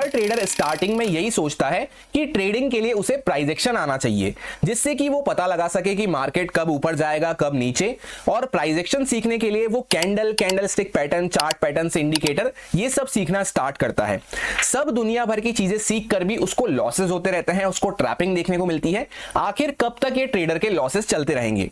हर trader starting में यही सोचता है कि ट्रेडिंग के लिए उसे प्राइस एक्शन आना चाहिए, जिससे कि वो पता लगा सके कि मार्केट कब ऊपर जाएगा कब नीचे। और प्राइस एक्शन सीखने के लिए वो candle stick pattern, chart pattern, indicator, ये सब सीखना स्टार्ट करता है। सब दुनिया भर की चीजें सीख कर भी उसको लॉसेस होते रहते हैं, उसको ट्रैपिंग देखने को मिलती है। आखिर कब तक ये ट्रेडर के लॉसेस चलते रहेंगे?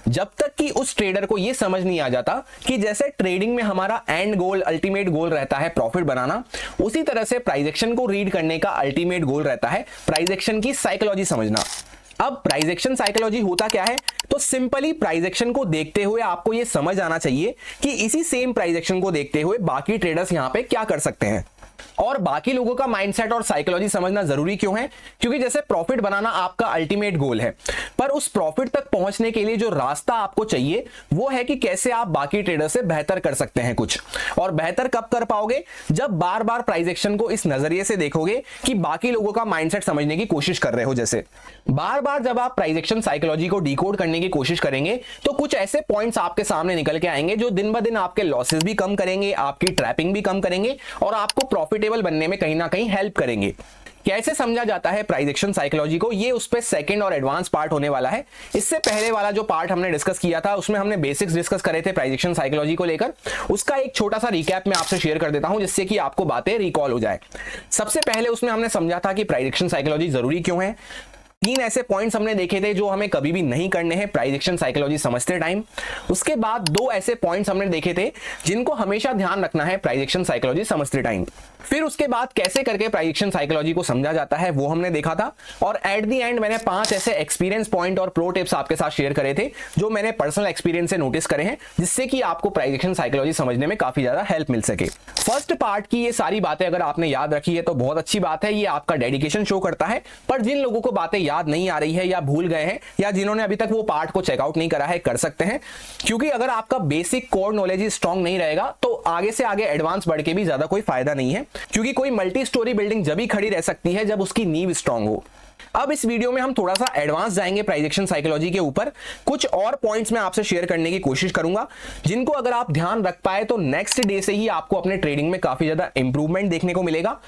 जब तक कि उस ट्रेडर को ये समझ नहीं आ जाता कि जैसे ट्रेडिंग में हमारा एंड गोल, अल्टीमेट गोल रहता है प्रॉफिट बनाना, उसी तरह से प्राइस एक्शन को रीड करने का अल्टीमेट गोल रहता है प्राइस एक्शन की साइकोलॉजी समझना। अब प्राइस एक्शन साइकोलॉजी होता क्या है? तो सिंपली प्राइस एक्शन को देखते हुए आपको यह समझ आना चाहिए कि इसी सेम प्राइस एक्शन को देखते हुए बाकी ट्रेडर्स यहां पे क्या कर सकते हैं, और बाकी लोगों का माइंडसेट और साइकोलॉजी समझना जरूरी क्यों है? क्योंकि जैसे प्रॉफिट बनाना आपका अल्टीमेट गोल है, पर उस प्रॉफिट तक पहुंचने के लिए जो रास्ता आपको चाहिए वो है कि कैसे आप बाकी ट्रेडर से बेहतर कर सकते हैं कुछ। और बेहतर कब कर पाओगे? जब बार बार प्राइस एक्शन को इस नजरिए से देखोगे कि बाकी लोगों का माइंडसेट समझने की कोशिश कर रहे हो। जैसे बार बार जब आप प्राइस एक्शन साइकोलॉजी को डिकोड करने की कोशिश करेंगे तो कुछ ऐसे पॉइंट्स आपके सामने निकल के आएंगे जो दिन ब दिन आपके लॉसेस भी कम करेंगे, आपकी ट्रैपिंग भी कम करेंगे और आपको प्रॉफिटेबल बनने में कहीं ना कहीं हेल्प करेंगे। कैसे समझा जाता है प्राइस एक्शन साइकोलॉजी को, ये उस पे सेकंड और एडवांस पार्ट होने वाला है। इससे पहले वाला जो पार्ट हमने डिस्कस किया था उसमें हमने बेसिक्स डिस्कस करे थे प्राइस एक्शन साइकोलॉजी को लेकर। उसका एक छोटा सा रिकैप मैं आपसे शेयर कर देता हूं जिससे कि आपको बातें रिकॉल हो जाए। सबसे पहले उसमें हमने समझा था कि प्राइस एक्शन साइकोलॉजी जरूरी क्यों है। 3 ऐसे पॉइंट्स हमने देखे थे जो हमें कभी भी नहीं करने हैं प्राइस एक्शन साइकोलॉजी समझते टाइम। उसके बाद 2 ऐसे पॉइंट्स हमने देखे थे जिनको हमेशा ध्यान रखना है प्राइस एक्शन साइकोलॉजी समझते टाइम। फिर उसके बाद कैसे करके प्राइस एक्शन साइकोलॉजी को समझा जाता है वो हमने देखा था। और एट दी एंड मैंने 5 ऐसे एक्सपीरियंस पॉइंट और प्रो टिप्स आपके साथ शेयर करे थे जो मैंने पर्सनल एक्सपीरियंस से नोटिस करे हैं, जिससे कि आपको प्राइस एक्शन साइकोलॉजी समझने में काफी ज्यादा हेल्प मिल सके। फर्स्ट पार्ट की ये सारी बातें अगर आपने याद रखी है तो बहुत अच्छी बात है, ये आपका डेडिकेशन शो करता है। पर जिन लोगों को बातें याद नहीं आ रही है या भूल गए हैं या जिन्होंने अभी तक वो पार्ट को चेकआउट नहीं करा है, कर सकते हैं। क्योंकि अगर आपका बेसिक कोर नॉलेज ही स्ट्रांग नहीं रहेगा तो आगे से आगे एडवांस बढ़ के भी ज्यादा कोई फायदा नहीं है। क्योंकि कोई मल्टी स्टोरी बिल्डिंग जब ही खड़ी रह सकती है जब उसकी नींव स्ट्रांग हो। अब इस वीडियो में हम थोड़ा सा एडवांस जाएंगे प्राइस एक्शन साइकोलॉजी के ऊपर। कुछ और पॉइंट्स मैं आपसे शेयर करने की कोशिश करूंगा जिनको अगर आप ध्यान रख पाए तो नेक्स्ट डे से ही आपको अपने ट्रेडिंग में काफी ज्यादा इंप्रूवमेंट देखने को मिलेगा।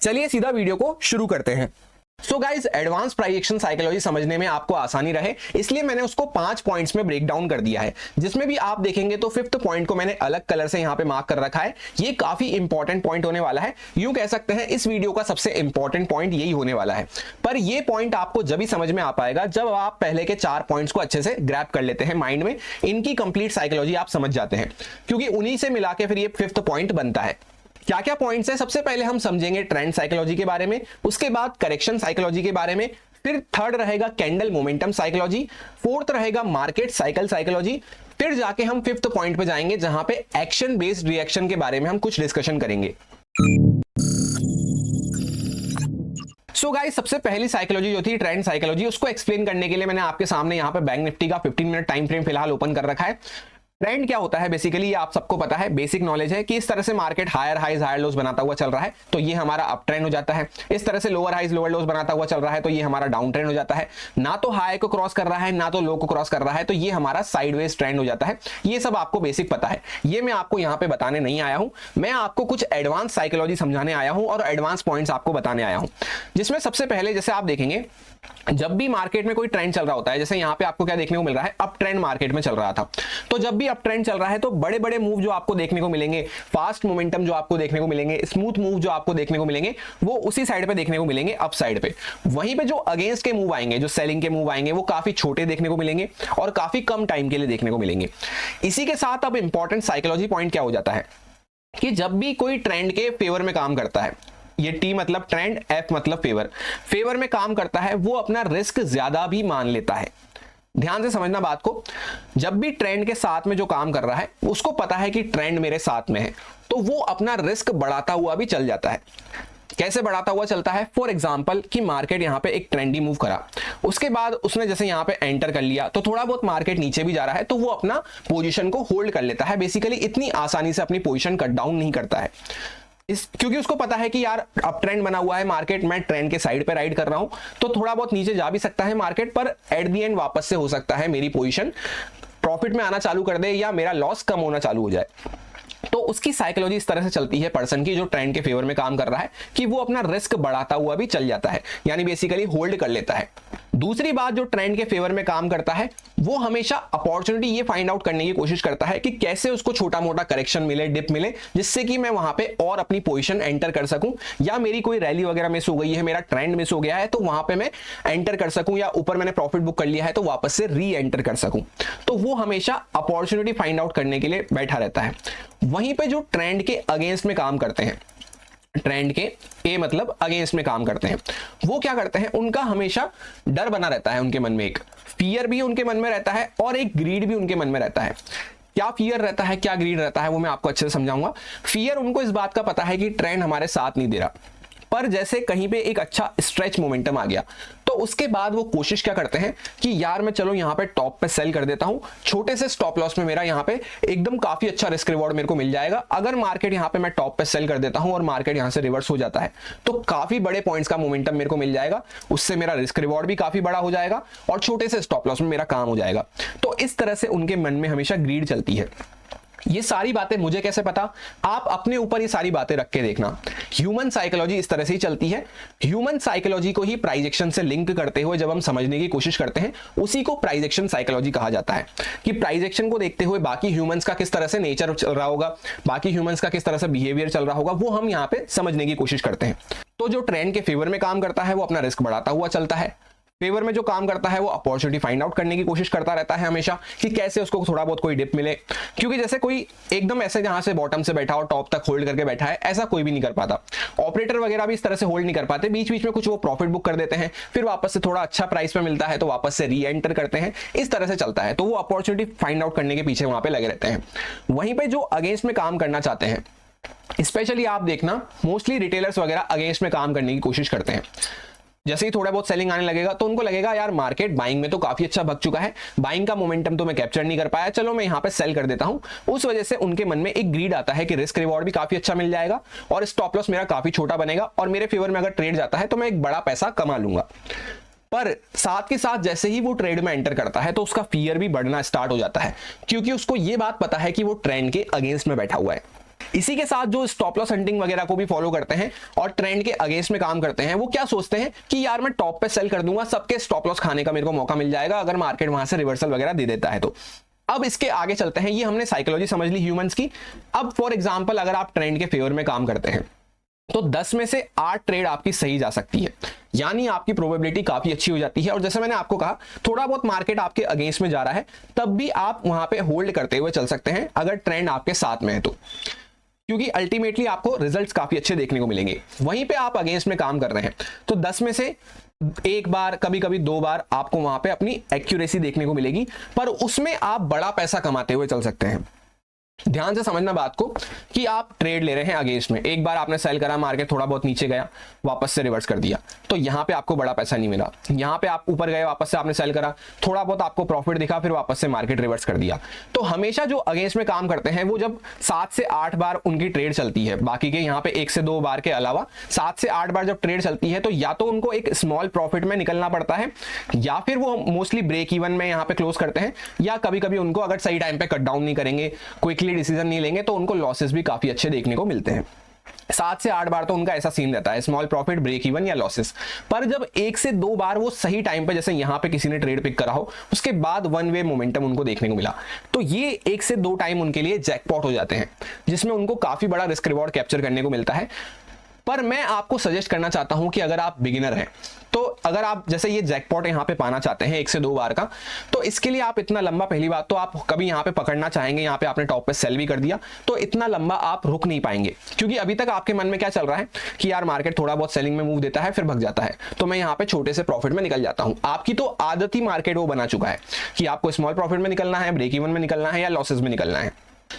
चलिए सीधा वीडियो को शुरू करते हैं। So guys, advance price action psychology समझने में आपको आसानी रहे इसलिए मैंने उसको 5 पॉइंट्स में ब्रेक डाउन कर दिया है, जिसमें भी आप देखेंगे तो 5th पॉइंट को मैंने अलग कलर से यहां पे मार्क कर रखा है। ये काफी इंपॉर्टेंट पॉइंट होने वाला है, यूं कह सकते हैं इस वीडियो का सबसे इंपॉर्टेंट पॉइंट यही होने वाला है। पर ये पॉइंट आपको जब भी समझ में आ पाएगा जब आप पहले के 4 पॉइंट्स को अच्छे से ग्रैब कर लेते हैं माइंड में, इनकी कंप्लीट साइकोलॉजी आप समझ जाते हैं, क्योंकि उन्हीं से मिला के फिर ये 5th पॉइंट बनता है। क्या क्या पॉइंट्स हैं? सबसे पहले हम समझेंगे ट्रेंड साइकोलॉजी के बारे में, उसके बाद करेक्शन साइकोलॉजी के बारे में, फिर 3rd रहेगा कैंडल मोमेंटम साइकोलॉजी, 4th रहेगा मार्केट साइकिल साइकोलॉजी, फिर जाके हम 5th पॉइंट पे जाएंगे जहां पे एक्शन बेस्ड रिएक्शन के बारे में हम कुछ डिस्कशन करेंगे। सो गाइस, सबसे पहली साइकोलॉजी जो थी ट्रेंड साइकोलॉजी, उसको एक्सप्लेन करने के लिए मैंने आपके सामने यहाँ पे बैंक निफ्टी का 15 मिनट टाइम फ्रेम फिलहाल ओपन कर रखा है। ट्रेंड क्या होता है बेसिकली, ये आप सबको पता है, बेसिक नॉलेज है कि इस तरह से market higher highs higher lows बनाता हुआ चल रहा है तो ये हमारा अप ट्रेंड हो जाता है। इस तरह से लोअर हाइज लोअर लोज बनाता हुआ चल रहा है तो ये हमारा डाउन ट्रेंड हो जाता है। ना तो हाई को क्रॉस कर रहा है ना तो लो को क्रॉस कर रहा है तो ये हमारा साइडवेज ट्रेंड हो जाता है। ये सब आपको बेसिक पता है, ये मैं आपको यहाँ पे बताने नहीं आया हूँ। मैं आपको कुछ एडवांस साइकोलॉजी समझाने आया हूँ और एडवांस पॉइंट्स आपको बताने आया हूँ, जिसमें सबसे पहले जैसे आप देखेंगे जब भी मार्केट में कोई ट्रेंड चल रहा होता है, जैसे यहाँ पे आपको क्या देखने को मिल रहा है, अप ट्रेंड मार्केट में चल रहा था, तो जब भी अप ट्रेंड चल रहा है तो बड़े बड़े मूव जो आपको देखने को मिलेंगे, फास्ट मोमेंटम जो आपको देखने को मिलेंगे, स्मूथ मूव जो आपको देखने को मिलेंगे, वो उसी साइड पे देखने को मिलेंगे, अप साइड पे। वहीं पे जो अगेंस्ट के मूव आएंगे, जो सेलिंग के मूव आएंगे, वो काफी छोटे देखने को मिलेंगे और काफी कम टाइम के लिए देखने को मिलेंगे। इसी के साथ अब इंपॉर्टेंट साइकोलॉजी पॉइंट क्या हो जाता है कि जब भी कोई ट्रेंड के फेवर में काम करता है, ये टी मतलब ट्रेंड, एफ मतलब फेवर, फेवर में काम करता है, वो अपना रिस्क ज्यादा भी मान लेता है। ध्यान से समझना बात को, जब भी ट्रेंड के साथ में जो काम कर रहा है उसको पता है कि ट्रेंड मेरे साथ में है तो वो अपना रिस्क बढ़ाता हुआ भी चल जाता है। कैसे बढ़ाता हुआ चलता है? फॉर एग्जांपल कि मार्केट यहाँ पे एक ट्रेंडी मूव करा, उसके बाद उसने जैसे यहाँ पे एंटर कर लिया तो थोड़ा बहुत मार्केट नीचे भी जा रहा है तो वो अपना पोजीशन को होल्ड कर लेता है। बेसिकली इतनी आसानी से अपनी पोजीशन कट डाउन नहीं करता है, क्योंकि उसको पता है कि यार अप ट्रेंड बना हुआ है मार्केट, मैं ट्रेंड के साइड पे राइड कर रहा हूं तो थोड़ा बहुत नीचे जा भी सकता है मार्केट, पर एट दी एंड वापस से हो सकता है मेरी पोजीशन प्रॉफिट में आना चालू कर दे या मेरा लॉस कम होना चालू हो जाए। तो उसकी साइकोलॉजी इस तरह से चलती है पर्सन की जो ट्रेंड के फेवर में काम कर रहा है कि वो अपना रिस्क बढ़ाता हुआ भी चल जाता है, यानी बेसिकली होल्ड कर लेता है। दूसरी बात, जो ट्रेंड के फेवर में काम करता है वो हमेशा अपॉर्चुनिटी ये फाइंड आउट करने की कोशिश करता है कि कैसे उसको छोटा मोटा करेक्शन मिले, डिप मिले, जिससे कि मैं वहां पे और अपनी पोजीशन एंटर कर सकूं, या मेरी कोई रैली वगैरह मिस हो गई है, मेरा ट्रेंड मिस हो गया है तो वहां पे मैं एंटर कर सकूं, या ऊपर मैंने प्रॉफिट बुक कर लिया है तो वापस से री एंटर कर सकूं। तो वो हमेशा अपॉर्चुनिटी फाइंड आउट करने के लिए बैठा रहता है। वहीं पे जो ट्रेंड के अगेंस्ट में काम करते हैं, ट्रेंड के ए मतलब अगेंस्ट में काम करते हैं, वो क्या करते हैं, उनका हमेशा डर बना रहता है उनके मन में, एक फियर भी उनके मन में रहता है और एक ग्रीड भी उनके मन में रहता है। क्या फियर रहता है, क्या ग्रीड रहता है, वो मैं आपको अच्छे से समझाऊंगा। फियर, उनको इस बात का पता है कि ट्रेंड हमारे साथ नहीं दे रहा, पर जैसे कहीं पे एक अच्छा स्ट्रेच मोमेंटम आ गया तो उसके बाद वो कोशिश क्या करते हैं कि यार मैं चलो यहाँ पे टॉप पे सेल कर देता हूँ, छोटे से स्टॉप लॉस में मेरा यहाँ पे एकदम काफी अच्छा रिस्क रिवॉर्ड मेरे को मिल जाएगा। अगर मार्केट यहाँ पे मैं टॉप पे सेल कर देता हूँ और मार्केट यहाँ से रिवर्स हो जाता है तो काफी बड़े पॉइंट्स का मोमेंटम मेरे को मिल जाएगा, उससे मेरा रिस्क रिवॉर्ड भी काफी बड़ा हो जाएगा और छोटे से स्टॉप लॉस में मेरा काम हो जाएगा। तो इस तरह से उनके मन में हमेशा ग्रीड चलती है। ये सारी बातें मुझे कैसे पता, आप अपने ऊपर ये सारी बातें रख के देखना। ह्यूमन साइकोलॉजी इस तरह से ही चलती है। ह्यूमन साइकोलॉजी को ही प्राइस एक्शन से लिंक करते हुए जब हम समझने की कोशिश करते हैं, उसी को प्राइस एक्शन साइकोलॉजी कहा जाता है। कि प्राइस एक्शन को देखते हुए बाकी ह्यूमंस का किस तरह से नेचर चल रहा होगा, बाकी ह्यूमंस का किस तरह से बिहेवियर चल रहा होगा, वो हम यहाँ पे समझने की कोशिश करते हैं। तो जो ट्रेंड के फेवर में काम करता है वो अपना रिस्क बढ़ाता हुआ चलता है, फेवर में जो काम करता है वो अपॉर्चुनिटी फाइंड आउट करने की कोशिश करता रहता है हमेशा कि कैसे उसको थोड़ा बहुत कोई डिप मिले। क्योंकि जैसे कोई एकदम ऐसे जहां से बॉटम से बैठा और टॉप तक होल्ड करके बैठा है, ऐसा कोई भी नहीं कर पाता। ऑपरेटर वगैरह भी इस तरह से होल्ड नहीं कर पाते, बीच बीच में कुछ वो प्रॉफिट बुक कर देते हैं, फिर वापस से थोड़ा अच्छा प्राइस पे मिलता है तो वापस से री एंटर करते हैं, इस तरह से चलता है। तो वो अपॉर्चुनिटी फाइंड आउट करने के पीछे वहां पे लगे रहते हैं। वहीं पे जो अगेंस्ट में काम करना चाहते हैं, स्पेशली आप देखना मोस्टली रिटेलर्स वगैरह अगेंस्ट में काम करने की कोशिश करते हैं। जैसे ही थोड़ा बहुत सेलिंग आने लगेगा तो उनको लगेगा यार मार्केट बाइंग में तो काफी अच्छा भग चुका है, बाइंग का मोमेंटम तो मैं कैप्चर नहीं कर पाया, चलो मैं यहाँ पे सेल कर देता हूँ। उस वजह से उनके मन में एक ग्रीड आता है कि रिस्क रिवॉर्ड भी काफी अच्छा मिल जाएगा और स्टॉप लॉस मेरा काफी छोटा बनेगा और मेरे फेवर में अगर ट्रेड जाता है तो मैं एक बड़ा पैसा कमा लूंगा। पर साथ के साथ जैसे ही वो ट्रेड में एंटर करता है तो उसका फियर भी बढ़ना स्टार्ट हो जाता है, क्योंकि उसको ये बात पता है कि वो ट्रेंड के अगेंस्ट में बैठा हुआ है। इसी के साथ जो स्टॉप लॉस हंटिंग वगैरह को भी फॉलो करते हैं और ट्रेंड के अगेंस्ट में काम करते हैं, वो क्या सोचते हैं कि यार मैं टॉप पे सेल कर दूंगा, सबके स्टॉप लॉस खाने का मेरे को मौका मिल जाएगा अगर मार्केट वहां से रिवर्सल वगैरह दे देता है तो। अब इसके आगे चलते हैं, ये हमने साइकोलॉजी समझ ली ह्यूमंस की। अब फॉर एग्जांपल अगर आप ट्रेंड के फेवर में काम करते हैं तो 10 में से 8 ट्रेड आपकी सही जा सकती है, यानी आपकी प्रोबेबिलिटी काफी अच्छी हो जाती है। और जैसे मैंने आपको कहा थोड़ा बहुत मार्केट आपके अगेंस्ट में जा रहा है तब भी आप वहां पे होल्ड करते हुए चल सकते हैं अगर ट्रेंड आपके साथ में है तो, क्योंकि अल्टीमेटली आपको रिजल्ट्स काफी अच्छे देखने को मिलेंगे। वहीं पे आप अगेंस्ट में काम कर रहे हैं तो 10 में से एक बार, कभी कभी 2 बार आपको वहां पे अपनी एक्यूरेसी देखने को मिलेगी, पर उसमें आप बड़ा पैसा कमाते हुए चल सकते हैं। ध्यान से समझना बात को कि आप ट्रेड ले रहे हैं अगेंस्ट में, एक बार आपने सेल करा, मार्केट थोड़ा बहुत नीचे गया, वापस से रिवर्स कर दिया, तो यहां पे आपको बड़ा पैसा नहीं मिला। यहां पे आप ऊपर गए, वापस से आपने सेल करा, थोड़ा बहुत आपको प्रॉफिट दिखा, फिर वापस से मार्केट रिवर्स कर दिया। तो हमेशा जो अगेंस्ट में काम करते हैं वो जब 7 से 8 बार उनकी ट्रेड चलती है, बाकी के यहाँ पे 1 से 2 बार के अलावा 7 से 8 बार जब ट्रेड चलती है तो या तो उनको एक स्मॉल प्रॉफिट में निकलना पड़ता है, या फिर वो मोस्टली ब्रेक इवन में यहाँ पे क्लोज करते हैं, या कभी कभी उनको अगर सही टाइम पे कट डाउन नहीं करेंगे, क्विकली डिसीजन नहीं लेंगे तो उनको लॉसेस भी काफी अच्छे देखने को मिलते हैं। 7 से 8 बार तो उनका ऐसा सीन रहता है, स्मॉल प्रॉफिट, ब्रेक इवन या लॉसेस। पर जब 1 से 2 बार वो सही टाइम पे, जैसे यहां पे किसी ने ट्रेड पिक करा हो, उसके बाद वन वे मोमेंटम उनको देखने को मिला, तो ये 1 से 2 टाइम उनके लिए जैकपॉट हो जाते हैं, जिसमें उनको काफी बड़ा रिस्क रिवॉर्ड कैप्चर करने को मिलता है। पर मैं आपको सजेस्ट करना चाहता हूं कि अगर आप बिगिनर हैं तो अगर आप जैसे ये जैकपॉट यहाँ पे पाना चाहते हैं 1 से 2 बार का, तो इसके लिए आप इतना लंबा, पहली बात तो आप कभी यहाँ पे पकड़ना चाहेंगे, यहाँ पे आपने टॉप पे सेल भी कर दिया तो इतना लंबा आप रुक नहीं पाएंगे, क्योंकि अभी तक आपके मन में क्या चल रहा है कि यार मार्केट थोड़ा बहुत सेलिंग में मूव देता है फिर भग जाता है, तो मैं यहाँ पे छोटे से प्रॉफिट में निकल जाता हूँ। आपकी तो आदत ही मार्केट वो बना चुका है कि आपको स्मॉल प्रॉफिट में निकलना है, ब्रेक इवन में निकलना है या लॉसेस में निकलना है।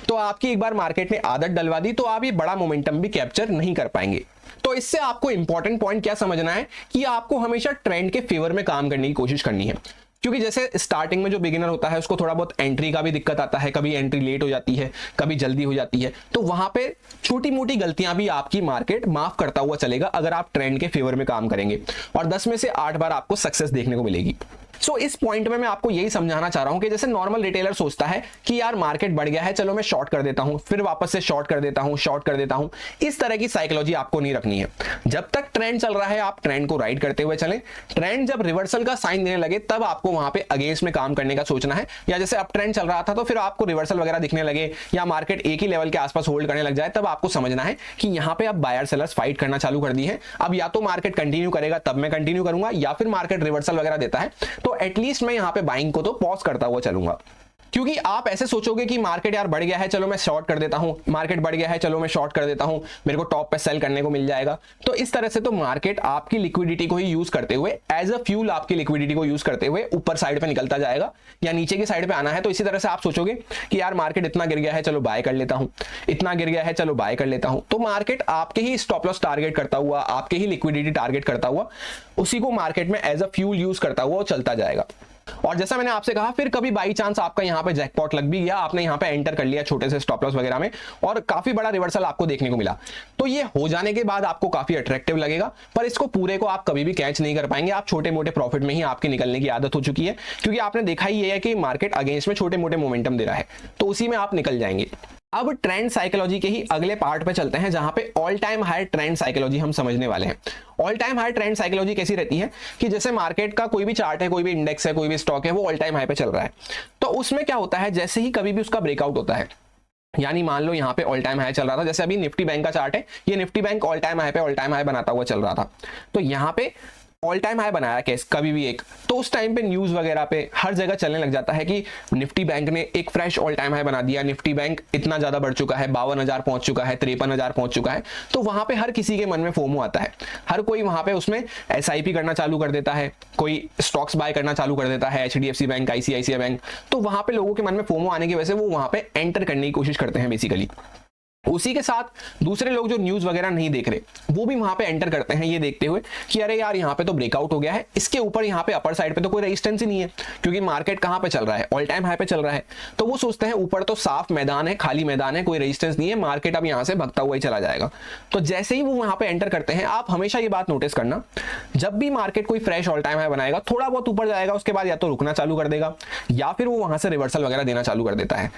तो आपकी एक बार मार्केट ने आदत डलवा दी तो आप ये बड़ा मोमेंटम भी कैप्चर नहीं कर पाएंगे। तो इससे आपको इंपॉर्टेंट पॉइंट क्या समझना है कि आपको हमेशा ट्रेंड के फेवर में काम करने की कोशिश करनी है, क्योंकि जैसे स्टार्टिंग में जो बिगिनर होता है उसको थोड़ा बहुत एंट्री का भी दिक्कत आता है, कभी एंट्री लेट हो जाती है, कभी जल्दी हो जाती है, तो वहां पे छोटी मोटी गलतियां भी आपकी मार्केट माफ करता हुआ चलेगा अगर आप ट्रेंड के फेवर में काम करेंगे, और 10 में से 8 बार आपको सक्सेस देखने को मिलेगी। सो इस पॉइंट में मैं आपको यही समझाना चाह रहा हूं कि जैसे नॉर्मल रिटेलर सोचता है कि यार मार्केट बढ़ गया है, चलो मैं शॉर्ट कर देता हूं, फिर वापस से शॉर्ट कर देता हूं, शॉर्ट कर देता हूं, इस तरह की साइकोलॉजी आपको नहीं रखनी है। जब तक ट्रेंड चल रहा है आप ट्रेंड को राइड करते हुए चलें, ट्रेंड जब रिवर्सल का साइन देने लगे तब आपको वहां पे अगेंस्ट में काम करने का सोचना है। या जैसे अब ट्रेंड चल रहा था तो फिर आपको रिवर्सल वगैरह दिखने लगे या मार्केट एक ही लेवल के आसपास होल्ड करने लग जाए, तब आपको समझना है कि यहां पे अब बायर सेलर्स फाइट करना चालू कर दी है। अब या तो मार्केट कंटिन्यू करेगा तब मैं कंटिन्यू करूंगा, या फिर मार्केट रिवर्सल वगैरह देता है तो एटलीस्ट मैं यहां पे बाइंग को तो पॉज करता हुआ चलूंगा। क्योंकि आप ऐसे सोचोगे कि मार्केट यार बढ़ गया है चलो मैं शॉर्ट कर देता हूं, मार्केट बढ़ गया है चलो मैं शॉर्ट कर देता हूं, मेरे को टॉप पे सेल करने को मिल जाएगा, तो इस तरह से तो मार्केट आपकी लिक्विडिटी को ही यूज करते हुए एज अ फ्यूल आपकी लिक्विडिटी को यूज करते हुए ऊपर साइड पे निकलता जाएगा या नीचे की साइड पे आना है। तो इसी तरह से आप सोचोगे कि यार मार्केट इतना गिर गया है चलो बाय कर लेता हूं, इतना गिर गया है चलो बाय कर लेता हूं, तो मार्केट आपके ही स्टॉप लॉस टारगेट करता हुआ, आपके ही लिक्विडिटी टारगेट करता हुआ, उसी को मार्केट में एज अ फ्यूल यूज करता हुआ वो चलता जाएगा। और जैसा मैंने आपसे कहा, फिर कभी बाई चांस आपका यहां पे जैकपॉट लग भी गया, आपने यहां पे एंटर कर लिया छोटे से स्टॉप लॉस वगैरह में और काफी बड़ा रिवर्सल आपको देखने को मिला, तो ये हो जाने के बाद आपको काफी अट्रैक्टिव लगेगा, पर इसको पूरे को आप कभी भी कैच नहीं कर पाएंगे। आप छोटे मोटे प्रॉफिट में ही आपके निकलने की आदत हो चुकी है, क्योंकि आपने देखा ही ये है कि मार्केट अगेंस्ट में छोटे मोटे मोमेंटम दे रहा है, तो उसी में आप निकल जाएंगे। अब ट्रेंड साइकोलॉजी के ही अगले पार्ट पे चलते हैं, जहां पे all time high trend psychology हम समझने वाले हैं। All time high trend psychology कैसी रहती है कि जैसे मार्केट का कोई भी चार्ट है, कोई भी इंडेक्स है, कोई भी स्टॉक है, वो ऑल टाइम हाई पे चल रहा है, तो उसमें क्या होता है, जैसे ही कभी भी उसका ब्रेकआउट होता है, यानी मान लो यहाँ पे ऑल टाइम हाई चल रहा था, जैसे अभी निफ्टी बैंक का चार्ट है, ये Nifty bank all time high पे ऑल टाइम हाई बनाता हुआ चल रहा था, तो यहाँ पे ऑल टाइम हाई बनाया केस कभी भी एक, तो उस टाइम पे न्यूज वगैरह पे हर जगह चलने लग जाता है कि निफ्टी बैंक ने एक फ्रेश ऑल टाइम हाई बना दिया, निफ्टी बैंक इतना ज्यादा बढ़ चुका है, 52,000 पहुंच चुका है, 53,000 पहुंच चुका है, तो वहां पे हर किसी के मन में फोमो आता है, हर कोई वहां पे उसमें एसआईपी करना चालू कर देता है, कोई स्टॉक्स बाय करना चालू कर देता है, एचडीएफसी बैंक, आईसीआईसीआई बैंक, तो वहां पे लोगों के मन में फोमो आने की वजह से वो वहां पे एंटर करने की कोशिश करते हैं बेसिकली। उसी के साथ दूसरे लोग जो न्यूज वगैरह नहीं देख रहे, वो भी वहां पे एंटर करते हैं ये देखते हुए कि अरे यार यहाँ पे तो ब्रेकआउट हो गया है, इसके ऊपर यहाँ पे अपर साइड पे तो कोई रेजिस्टेंस ही नहीं है, क्योंकि मार्केट कहाँ पे चल रहा है, ऑल टाइम हाई पे चल रहा है, तो वो सोचते हैं ऊपर तो साफ मैदान है, खाली मैदान है, कोई रेजिस्टेंस नहीं है, मार्केट अब यहाँ से भगता हुआ ही चला जाएगा। तो जैसे ही वो वहां पे एंटर करते हैं, आप हमेशा ये बात नोटिस करना, जब भी मार्केट कोई फ्रेश ऑल टाइम हाई बनाएगा, थोड़ा बहुत ऊपर जाएगा, उसके बाद या तो रुकना चालू कर देगा या फिर वो वहां से रिवर्सल वगैरह देना चालू कर देता है।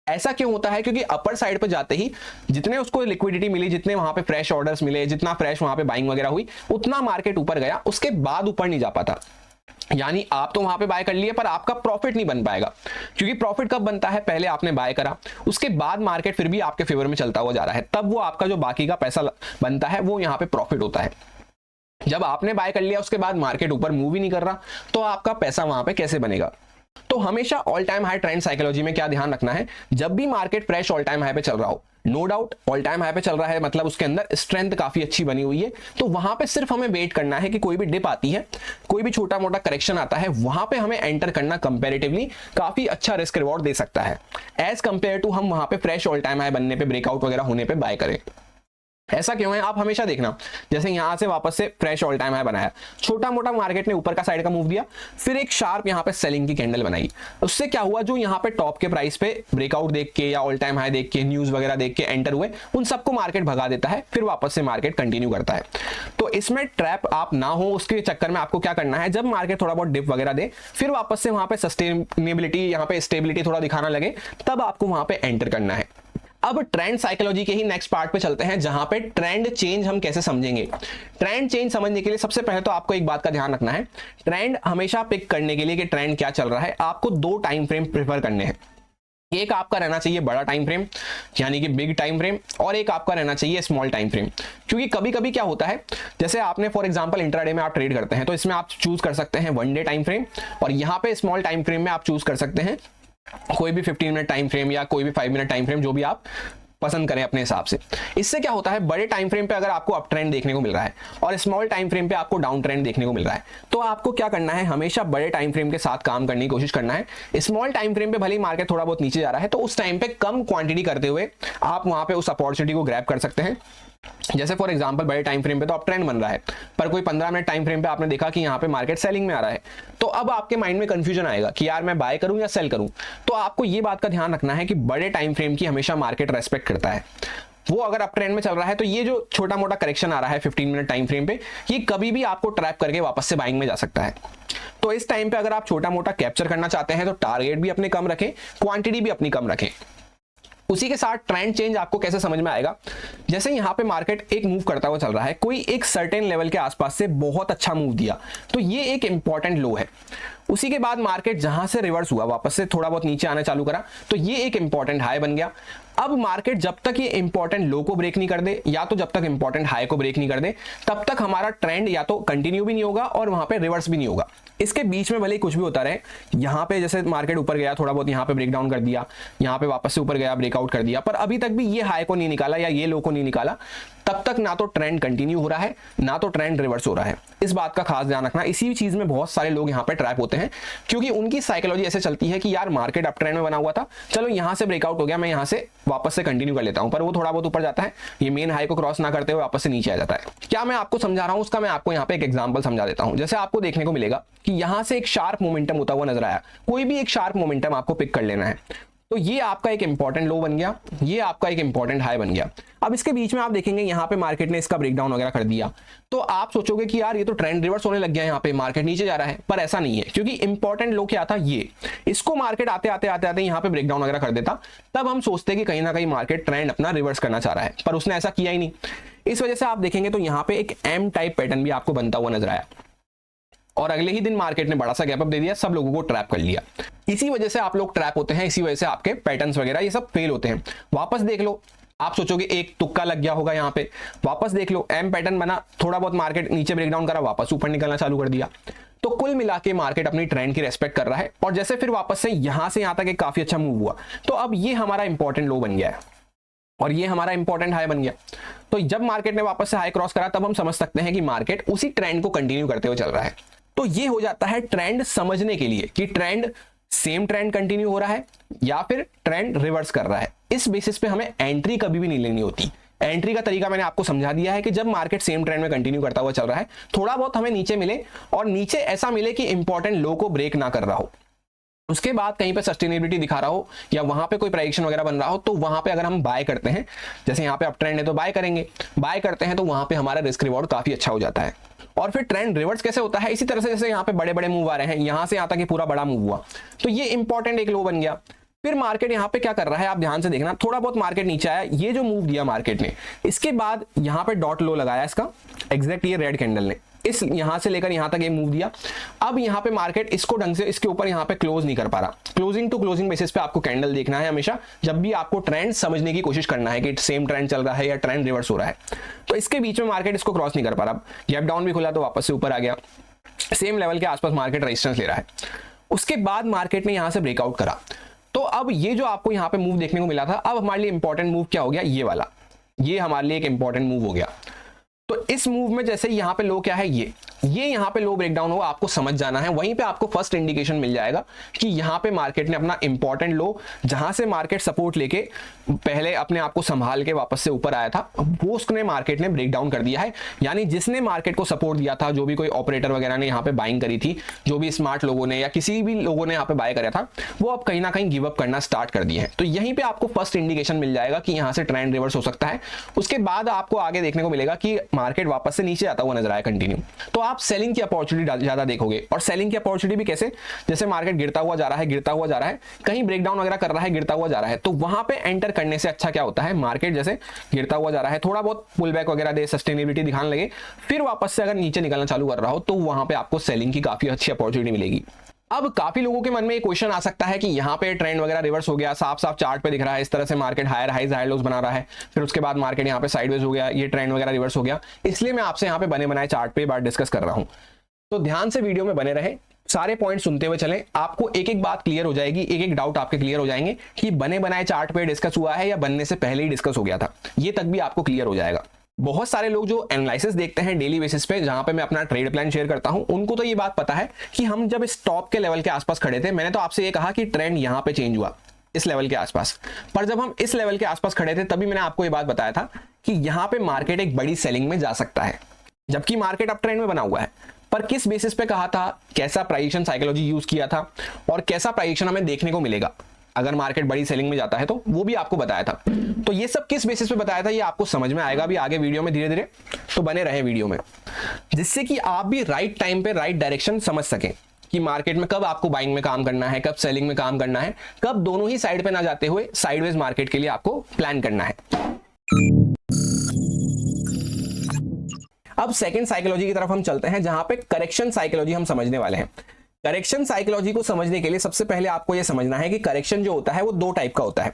ऐसा क्यों होता है? क्योंकि अपर साइड पे जाते ही जितने उसको लिक्विडिटी मिली, जितने वहां पे फ्रेश ऑर्डर्स मिले, जितना फ्रेश वहां पे बाइंग वगैरह हुई, उतना मार्केट ऊपर गया, उसके बाद ऊपर नहीं जा पाता। यानी आप तो वहां पे बाय कर लिए पर आपका प्रॉफिट नहीं बन पाएगा, क्योंकि प्रॉफिट कब बनता है, पहले आपने बाय करा, उसके बाद मार्केट फिर भी आपके फेवर में चलता हुआ जा रहा है, तब वो आपका जो बाकी का पैसा बनता है वो यहाँ पे प्रॉफिट होता है। जब आपने बाय कर लिया उसके बाद मार्केट ऊपर मूव ही नहीं कर रहा, तो आपका पैसा वहां पे कैसे बनेगा? तो हमेशा all time high trend psychology में क्या ध्यान रखना है, जब भी market fresh all time high पे चल रहा हो, no doubt all time high पे चल रहा है मतलब उसके अंदर स्ट्रेंथ काफी अच्छी बनी हुई है, तो वहां पे सिर्फ हमें वेट करना है कि कोई भी डिप आती है, कोई भी छोटा मोटा करेक्शन आता है, वहां पे हमें एंटर करना कंपैरेटिवली काफी अच्छा रिस्क रिवॉर्ड दे सकता है, एज कंपेयर टू हम वहां पे फ्रेश ऑल टाइम हाई बनने पे, ब्रेकआउट वगैरह होने पे बाय करें। ऐसा क्यों है? आप हमेशा देखना, जैसे यहां से वापस से फ्रेश ऑल टाइम हाई बनाया, छोटा मोटा मार्केट ने ऊपर का साइड का मूव दिया, फिर एक शार्प यहां पे सेलिंग की कैंडल बनाई, उससे क्या हुआ, जो यहां पे टॉप के प्राइस पे ब्रेकआउट देख के या ऑल टाइम हाई देख के, न्यूज वगैरह देख के एंटर हुए, उन सबको मार्केट भगा देता है, फिर वापस से मार्केट कंटिन्यू करता है। तो इसमें ट्रैप आप ना हो, उसके चक्कर में आपको क्या करना है, जब मार्केट थोड़ा बहुत डिप वगैरह दे, फिर वापस से वहां पे सस्टेनेबिलिटी, यहाँ पे स्टेबिलिटी थोड़ा दिखाना लगे, तब आपको वहां पे एंटर करना है। अब ट्रेंड साइकोलॉजी के ही नेक्स्ट पार्ट पे चलते हैं, जहां पे ट्रेंड चेंज हम कैसे समझेंगे। ट्रेंड चेंज समझने के लिए सबसे पहले तो आपको एक बात का ध्यान रखना है, ट्रेंड हमेशा पिक करने के लिए कि ट्रेंड क्या चल रहा है, आपको दो टाइम फ्रेम प्रेफर करने हैं। एक आपका रहना चाहिए बड़ा टाइम फ्रेम यानी कि बिग टाइम फ्रेम, और एक आपका रहना चाहिए स्मॉल टाइम फ्रेम। क्योंकि कभी कभी क्या होता है, जैसे आपने फॉर एग्जांपल इंट्राडे में आप ट्रेड करते हैं, तो इसमें आप चूज कर सकते हैं 1 डे टाइम फ्रेम, और यहाँ पे स्मॉल टाइम फ्रेम में आप चूज कर सकते हैं कोई भी 15 मिनट टाइम फ्रेम या कोई भी 5 मिनट टाइम फ्रेम, जो भी आप पसंद करें अपने हिसाब से। इससे क्या होता है, बड़े टाइम फ्रेम पे अगर आपको अप ट्रेंड देखने को मिल रहा है और स्मॉल टाइम फ्रेम पे आपको डाउन ट्रेंड देखने को मिल रहा है, तो आपको क्या करना है, हमेशा बड़े टाइम फ्रेम के साथ काम करने की कोशिश करना है। स्मॉल टाइम फ्रेम पे भले ही मार्केट थोड़ा बहुत नीचे जा रहा है, तो उस टाइम पे कम क्वांटिटी करते हुए आप वहां पे उस अपॉर्चुनिटी को ग्रैब कर सकते हैं। जैसे फॉर एग्जांपल बड़े टाइम फ्रेम पे तो अब ट्रेंड बन रहा है, पर कोई 15 मिनट टाइम फ्रेम पे आपने देखा कि यहाँ पे मार्केट सेलिंग में आ रहा है, तो अब आपके माइंड में कंफ्यूजन आएगा कि यार मैं बाय करूं या सेल करूं। तो आपको ये बात का ध्यान रखना है कि बड़े टाइम फ्रेम की हमेशा मार्केट रेस्पेक्ट करता है। वो अगर अप ट्रेंड में चल रहा है तो ये जो छोटा मोटा करेक्शन आ रहा है 15 मिनट टाइम फ्रेम पे, ये कभी भी आपको ट्रैप करके वापस से बाइंग में जा सकता है। तो इस टाइम पे अगर आप छोटा मोटा कैप्चर करना चाहते हैं तो टारगेट भी अपने कम रखें, क्वांटिटी भी अपनी कम रखें। उसी के साथ ट्रेंड चेंज आपको कैसे समझ में आएगा, जैसे यहां पे मार्केट एक मूव करता हुआ चल रहा है, कोई एक सर्टेन लेवल के आसपास से बहुत अच्छा मूव दिया तो ये एक इंपॉर्टेंट लो है। उसी के बाद मार्केट जहां से रिवर्स हुआ वापस से थोड़ा बहुत नीचे आना चालू करा तो ये एक इंपॉर्टेंट हाई बन गया। अब मार्केट जब तक ये इंपॉर्टेंट लो को ब्रेक नहीं कर दे या तो जब तक इंपॉर्टेंट हाई को ब्रेक नहीं कर दे तब तक हमारा ट्रेंड या तो कंटिन्यू भी नहीं होगा और वहां पे रिवर्स भी नहीं होगा। इसके बीच में भले ही कुछ भी होता रहे, यहाँ पे जैसे मार्केट ऊपर गया थोड़ा बहुत यहाँ पे ब्रेक डाउन कर दिया, यहाँ पे वापस से ऊपर गया ब्रेकआउट कर दिया, पर अभी तक भी ये हाई को नहीं निकाला या ये लो को नहीं निकाला, तब तक ना तो ट्रेंड कंटिन्यू हो रहा है ना तो ट्रेंड रिवर्स हो रहा है। इस बात का खास ध्यान रखना। इसी चीज में बहुत सारे लोग यहाँ पे ट्रैप होते हैं क्योंकि उनकी साइकोलॉजी ऐसे चलती है कि यार मार्केट अप ट्रेंड में बना हुआ था, चलो यहाँ से ब्रेकआउट हो गया, मैं यहाँ से वापस से कंटिन्यू कर लेता हूँ, पर वो थोड़ा बहुत ऊपर जाता है, ये मेन हाई को क्रॉस ना करते हुए वापस से नीचे आ जाता है। क्या मैं आपको समझा रहा हूँ उसका मैं आपको यहाँ पे एक एग्जांपल समझा देता हूँ। जैसे आपको देखने को मिलेगा कि यहाँ से एक शार्प मोमेंटम होता हुआ नजर आया, कोई भी एक शार्प मोमेंटम आपको पिक कर लेना है, तो ये आपका एक इंपॉर्टेंट लो बन गया, ये आपका एक इंपॉर्टेंट हाई बन गया। अब इसके बीच में आप देखेंगे यहाँ पे मार्केट ने इसका ब्रेकडाउन वगैरह कर दिया तो आप सोचोगे कि यार ये तो ट्रेंड रिवर्स होने लग गया, यहाँ पे मार्केट नीचे जा रहा है, पर ऐसा नहीं है क्योंकि इंपॉर्टेंट लो क्या था, ये इसको मार्केट आते आते यहाँ पे ब्रेकडाउन वगैरह कर देता, तब हम सोचते कि कहीं ना कहीं मार्केट ट्रेंड अपना रिवर्स करना चाह रहा है, पर उसने ऐसा किया ही नहीं। इस वजह से आप देखेंगे तो यहाँ पे एक एम टाइप पैटर्न भी आपको बनता हुआ नजर आया और अगले ही दिन मार्केट ने बड़ा सा गैप अप दे दिया, सब लोगों को ट्रैप कर लिया। इसी वजह से आप लोग ट्रैप होते हैं, इसी वजह से आपके पैटर्न्स वगैरह ये सब फेल होते हैं। वापस देख लो, आप सोचोगे एक तुक्का लग गया होगा, यहाँ पे वापस देख लो एम पैटर्न बना, थोड़ा बहुत मार्केट नीचे ब्रेकडाउन करा, वापस ऊपर निकलना चालू कर दिया। तो कुल मिला के मार्केट अपनी ट्रेंड की रेस्पेक्ट कर रहा है और जैसे फिर वापस से यहां से यहां तक एक काफी अच्छा मूव हुआ तो अब ये हमारा इंपॉर्टेंट लो बन गया है और ये हमारा इंपॉर्टेंट हाई बन गया। तो जब मार्केट ने वापस से हाई क्रॉस करा तब हम समझ सकते हैं कि मार्केट उसी ट्रेंड को कंटिन्यू करते हुए चल रहा है। तो ये हो जाता है ट्रेंड समझने के लिए कि ट्रेंड सेम ट्रेंड कंटिन्यू हो रहा है या फिर ट्रेंड रिवर्स कर रहा है। इस बेसिस पे हमें एंट्री कभी भी नहीं लेनी होती। एंट्री का तरीका मैंने आपको समझा दिया है कि जब मार्केट सेम ट्रेंड में कंटिन्यू करता हुआ चल रहा है, थोड़ा बहुत हमें नीचे मिले और नीचे ऐसा मिले कि इंपॉर्टेंट लो को ब्रेक ना कर रहा हो, उसके बाद कहीं पे सस्टेनेबिलिटी दिखा रहा हो या वहां पे कोई प्राइजेक्शन वगैरह बन रहा हो, तो वहां पे अगर हम बाय करते हैं, जैसे यहाँ पे अप ट्रेंड है तो बाय करेंगे, बाय करते हैं तो वहां पे हमारा रिस्क रिवॉर्ड काफी अच्छा हो जाता है। और फिर ट्रेंड रिवर्स कैसे होता है, इसी तरह से जैसे यहाँ पे बड़े बड़े मूव आ रहे हैं, यहां से यहाँ तक पूरा बड़ा मूव हुआ तो ये इंपॉर्टेंट एक लो बन गया। फिर मार्केट यहाँ पे क्या कर रहा है, आप ध्यान से देखना, थोड़ा बहुत मार्केट नीचे आया, ये जो मूव दिया मार्केट ने, इसके बाद यहाँ पे डॉट लो लगाया इसका एग्जैक्ट ये रेड कैंडल ने, इस यहां से लेकर यहां तक एक मूव दिया। अब यहां पे मार्केट इसको ढंग से इसके ऊपर यहां पे क्लोज नहीं कर पा रहा। क्लोजिंग टू क्लोजिंग बेसिस पे आपको कैंडल देखना है हमेशा, जब भी आपको ट्रेंड समझने की कोशिश करना है कि सेम ट्रेंड चल रहा है या ट्रेंड रिवर्स हो रहा है। तो इसके बीच में मार्केट इसको क्रॉस नहीं कर पा रहा, गैप डाउन भी खुला तो वापस से ऊपर आ गया, सेम लेवल के आसपास मार्केट रेजिस्टेंस ले रहा है। उसके बाद मार्केट ने यहां से ब्रेकआउट करा, तो अब ये जो आपको यहां पे मूव देखने को मिला था, अब हमारे लिए इंपॉर्टेंट मूव क्या हो गया, ये वाला, ये हमारे लिए एक इंपॉर्टेंट मूव हो गया। तो इस मूव में जैसे यहां पे लो क्या है, ये यहां पे लो ब्रेकडाउन हो, आपको समझ जाना है, वहीं पे आपको फर्स्ट इंडिकेशन मिल जाएगा कि यहां पे मार्केट ने अपना इंपॉर्टेंट लो, जहां से मार्केट सपोर्ट लेके पहले अपने आप को संभाल के वापस से ऊपर आया था, वो उसने मार्केट ने ब्रेकडाउन कर दिया है। यानी जिसने मार्केट को सपोर्ट दिया था, जो भी कोई ऑपरेटर वगैरह ने यहाँ पे बाइंग करी थी, जो भी स्मार्ट लोगों ने या किसी भी लोगों ने यहाँ पे बाय करा था, वो अब कहीं ना कहीं गिव अप करना स्टार्ट कर दिए हैं। तो यहीं पे आपको फर्स्ट इंडिकेशन मिल जाएगा कि यहाँ से ट्रेंड रिवर्स हो सकता है। उसके बाद आपको आगे देखने को मिलेगा कि मार्केट वापस से नीचे आता हुआ नजर आया कंटिन्यू, तो आप सेलिंग की अपॉर्चुनिटी ज्यादा देखोगे। और सेलिंग की अपॉर्चुनिटी भी कैसे, जैसे मार्केट गिरता हुआ जा रहा है, गिरता हुआ जा रहा है, कहीं ब्रेकडाउन वगैरह कर रहा है, गिरता हुआ जा रहा है, तो वहां पे एंटर करने से अच्छा क्या होता है, मार्केट जैसे गिरता हुआ जा रहा है, थोड़ा बहुत पुल बैक वगैरह दे, सस्टेनेबिलिटी दिखाने लगे, फिर वापस से अगर नीचे निकलना चालू कर रहा हो, तो वहां पे आपको सेलिंग की काफी अच्छी अपॉर्चुनिटी मिलेगी। अब काफी लोगों के मन में एक क्वेश्चन आ सकता है कि यहाँ पे ट्रेंड वगैरह रिवर्स हो गया, साफ साफ चार्ट पे दिख रहा है, इस तरह से market higher highs higher lows बना रहा है, फिर उसके बाद मार्केट यहाँ पे साइडवेज हो गया, ये ट्रेंड वगैरह रिवर्स हो गया, इसलिए मैं आपसे यहाँ पे बने बनाए चार्ट पे बात डिस्कस कर रहा हूँ। तो ध्यान से वीडियो में बने रहे, सारे पॉइंट सुनते हुए चलें, आपको एक एक बात क्लियर हो जाएगी, एक एक डाउट आपके क्लियर हो जाएंगे कि बने बनाए चार्ट पे डिस्कस हुआ है या बनने से पहले ही डिस्कस हो गया था, ये तक भी आपको क्लियर हो जाएगा। बहुत सारे लोग जो एनालिसिस देखते हैं डेली बेसिस पे, जहां पे मैं अपना ट्रेड प्लान शेयर करता हूं, उनको तो ये बात पता है कि हम जब इस टॉप के लेवल के आसपास खड़े थे, मैंने तो आपसे ये कहा कि ट्रेंड यहां पे चेंज हुआ इस लेवल के आसपास, पर जब हम इस लेवल के आसपास खड़े थे तभी मैंने आपको ये बात बताया था कि यहां पे मार्केट एक बड़ी सेलिंग में जा सकता है, जबकि मार्केट अप ट्रेंड में बना हुआ है। पर किस बेसिस पे कहा था, कैसा प्राइजेक्शन साइकोलॉजी यूज किया था और कैसा प्राइजेक्शन हमें देखने को मिलेगा, अगर मार्केट बड़ी सेलिंग में जाता है तो वो भी आपको बताया था। तो ये सब किस बेसिस पे बताया था ये आपको समझ में आएगा भी आगे वीडियो में धीरे धीरे, तो बने रहे वीडियो में, जिससे कि आप भी राइट टाइम पे राइट डायरेक्शन समझ सकें कि मार्केट में कब आपको बाइंग में काम करना है, कब सेलिंग में काम करना है, कब दोनों ही साइड पे ना जाते हुए साइडवेज मार्केट के लिए आपको प्लान करना है। अब सेकंड साइकोलॉजी की तरफ हम चलते हैं, जहां पे करेक्शन साइकोलॉजी हम समझने वाले हैं। करेक्शन साइकोलॉजी को समझने के लिए सबसे पहले आपको यह समझना है कि करेक्शन जो होता है वो दो टाइप का होता है।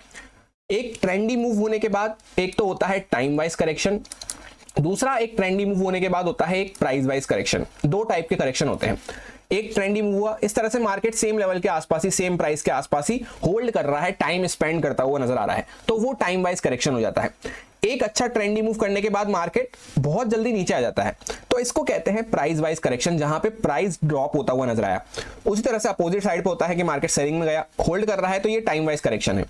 एक ट्रेंडी मूव होने के बाद एक तो होता है टाइम वाइज करेक्शन, दूसरा एक ट्रेंडी मूव होने के बाद होता है एक प्राइस वाइज करेक्शन। दो टाइप के करेक्शन होते हैं। एक ट्रेंडी मूव हुआ, इस तरह से मार्केट सेम लेवल के आसपास ही, सेम प्राइस के आसपास ही होल्ड कर रहा है, टाइम स्पेंड करता हुआ नजर आ रहा है, तो वो टाइम वाइज करेक्शन हो जाता है। एक अच्छा ट्रेंडी मूव करने के बाद मार्केट बहुत जल्दी नीचे आ जाता है, तो इसको कहते हैं प्राइस वाइज करेक्शन, जहां पे प्राइस ड्रॉप होता हुआ नजर आया। उसी तरह से अपोजिट साइड पे होता है कि मार्केट सेलिंग में गया, होल्ड कर रहा है, तो ये टाइम वाइज करेक्शन है।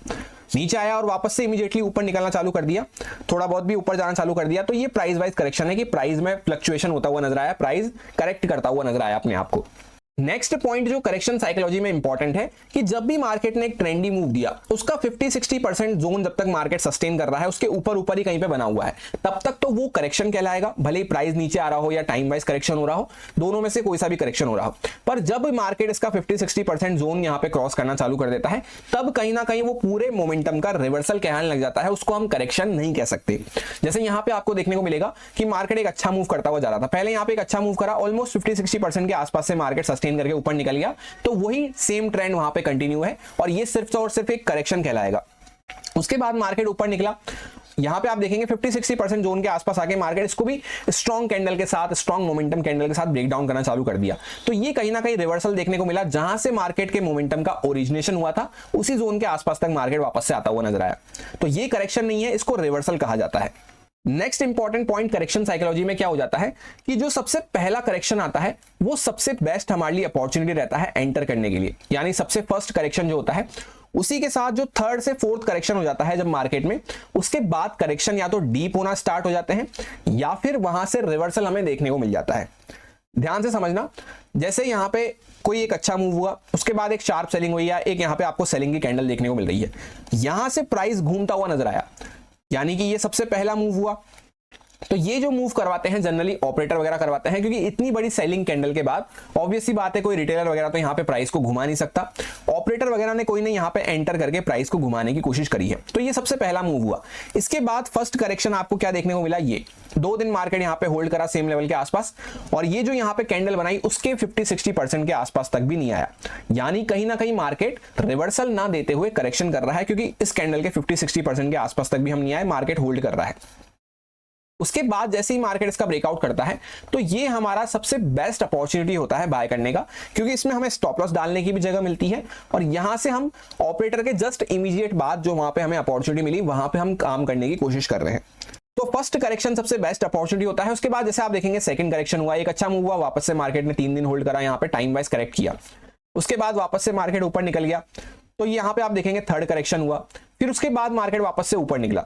नीचे आया और वापस से इमीडिएटली ऊपर निकलना चालू कर दिया, थोड़ा बहुत भी ऊपर जाना चालू कर दिया, तो ये प्राइस वाइज करेक्शन है कि प्राइस में फ्लक्चुएशन होता हुआ नजर आया, प्राइस करेक्ट करता हुआ नजर आया अपने आप को। नेक्स्ट पॉइंट जो करेक्शन साइकोलॉजी में इंपॉर्टेंट है कि जब भी मार्केट ने एक ट्रेंडी मूव दिया, उसका 50-60% जोन जब तक मार्केट सस्टेन कर रहा है, उसके ऊपर ऊपर ही कहीं पे बना हुआ है, तब तक तो वो करेक्शन कहलाएगा, भले ही प्राइस नीचे आ रहा हो या टाइम वाइज करेक्शन हो रहा हो, दोनों में से कोई सा भी करेक्शन हो रहा हो। पर जब मार्केट इसका 50-60% जोन यहाँ पे क्रॉस करना चालू कर देता है, तब कहीं ना कहीं वो पूरे मोमेंटम का रिवर्सल कहलाने लग जाता है, उसको हम करेक्शन नहीं कह सकते। जैसे यहाँ पे आपको देखने को मिलेगा कि मार्केट एक अच्छा मूव करता हुआ जा रहा था, पहले यहाँ पे एक अच्छा मूव करा, ऑलमोस्ट 50-60% के आसपास से मार्केट सस्टेन करके ऊपर निकल गया, तो वही सेम ट्रेंड वहां पे कंटिन्यू है और ये सिर्फ और सिर्फ एक करेक्शन कहलाएगा। उसके बाद मार्केट ऊपर निकला, यहां पे आप देखेंगे 50-60% जोन के आसपास आके मार्केट इसको भी स्ट्रॉन्ग कैंडल के साथ, स्ट्रॉन्ग मोमेंटम कैंडल के साथ ब्रेक डाउन करना चालू कर दिया, तो ये कहीं ना कहीं रिवर्सल देखने को मिला, जहां से मार्केट के मोमेंटम का ओरिजिनेशन हुआ था, उसी जोन के आसपास तक मार्केट वापस से आता हुआ नजर आया। तो ये करेक्शन नहीं है, इसको रिवर्सल कहा जाता है। Next important point correction psychology में क्या हो जाता है कि जो सबसे पहला करेक्शन आता है वो सबसे बेस्ट हमारे लिए अपॉर्चुनिटी रहता है एंटर करने के लिए, यानी सबसे फर्स्ट करेक्शन जो होता है, उसी के साथ जो थर्ड से फोर्थ करेक्शन हो जाता है जब मार्केट में, उसके बाद करेक्शन या तो डीप होना स्टार्ट हो जाते हैं या फिर वहां से रिवर्सल हमें देखने को मिल जाता है। ध्यान से समझना, जैसे यहां पे कोई एक अच्छा मूव हुआ, उसके बाद एक शार्प सेलिंग हुई, या एक यहां पे आपको सेलिंग की कैंडल देखने को मिल रही है, यहां से प्राइस घूमता हुआ नजर आया, यानी कि ये सबसे पहला मूव हुआ। तो ये जो मूव करवाते हैं जनरली ऑपरेटर वगैरह करवाते हैं, क्योंकि इतनी बड़ी सेलिंग कैंडल के बाद ऑब्वियस सी बात है कोई रिटेलर वगैरह तो यहाँ पे प्राइस को घुमा नहीं सकता, ऑपरेटर वगैरह ने कोई ने यहाँ पे एंटर करके प्राइस को घुमाने की कोशिश करी है। तो ये सबसे पहला मूव हुआ। इसके बाद फर्स्ट करेक्शन आपको क्या देखने को मिला, ये 2 दिन मार्केट यहाँ पे होल्ड करा सेम लेवल के आसपास, और ये जो यहाँ पे कैंडल बनाई उसके 50-60% के आसपास तक भी नहीं आया, यानी कहीं ना कहीं मार्केट रिवर्सल ना देते हुए करेक्शन कर रहा है, क्योंकि इस कैंडल के 50-60% के आसपास तक भी हम नहीं आए, मार्केट होल्ड कर रहा है। उसके बाद जैसे ही मार्केट इसका ब्रेकआउट करता है, तो ये हमारा सबसे बेस्ट अपॉर्चुनिटी होता है बाय करने का, क्योंकि इसमें हमें स्टॉप लॉस डालने की भी जगह मिलती है, और यहां से हम ऑपरेटर के जस्ट इमीडिएट बाद जो वहां पे हमें अपॉर्चुनिटी मिली, वहां पे हम काम करने की कोशिश कर रहे हैं। तो फर्स्ट करेक्शन सबसे बेस्ट अपॉर्चुनिटी होता है। उसके बाद जैसे आप देखेंगे सेकंड करेक्शन हुआ, एक अच्छा मूव हुआ, वापस से मार्केट ने 3 दिन होल्ड करा, यहाँ पे टाइम वाइज करेक्ट किया, उसके बाद वापस से मार्केट ऊपर निकल गया, तो यहाँ पे आप देखेंगे थर्ड करेक्शन हुआ, फिर उसके बाद मार्केट वापस से ऊपर निकला,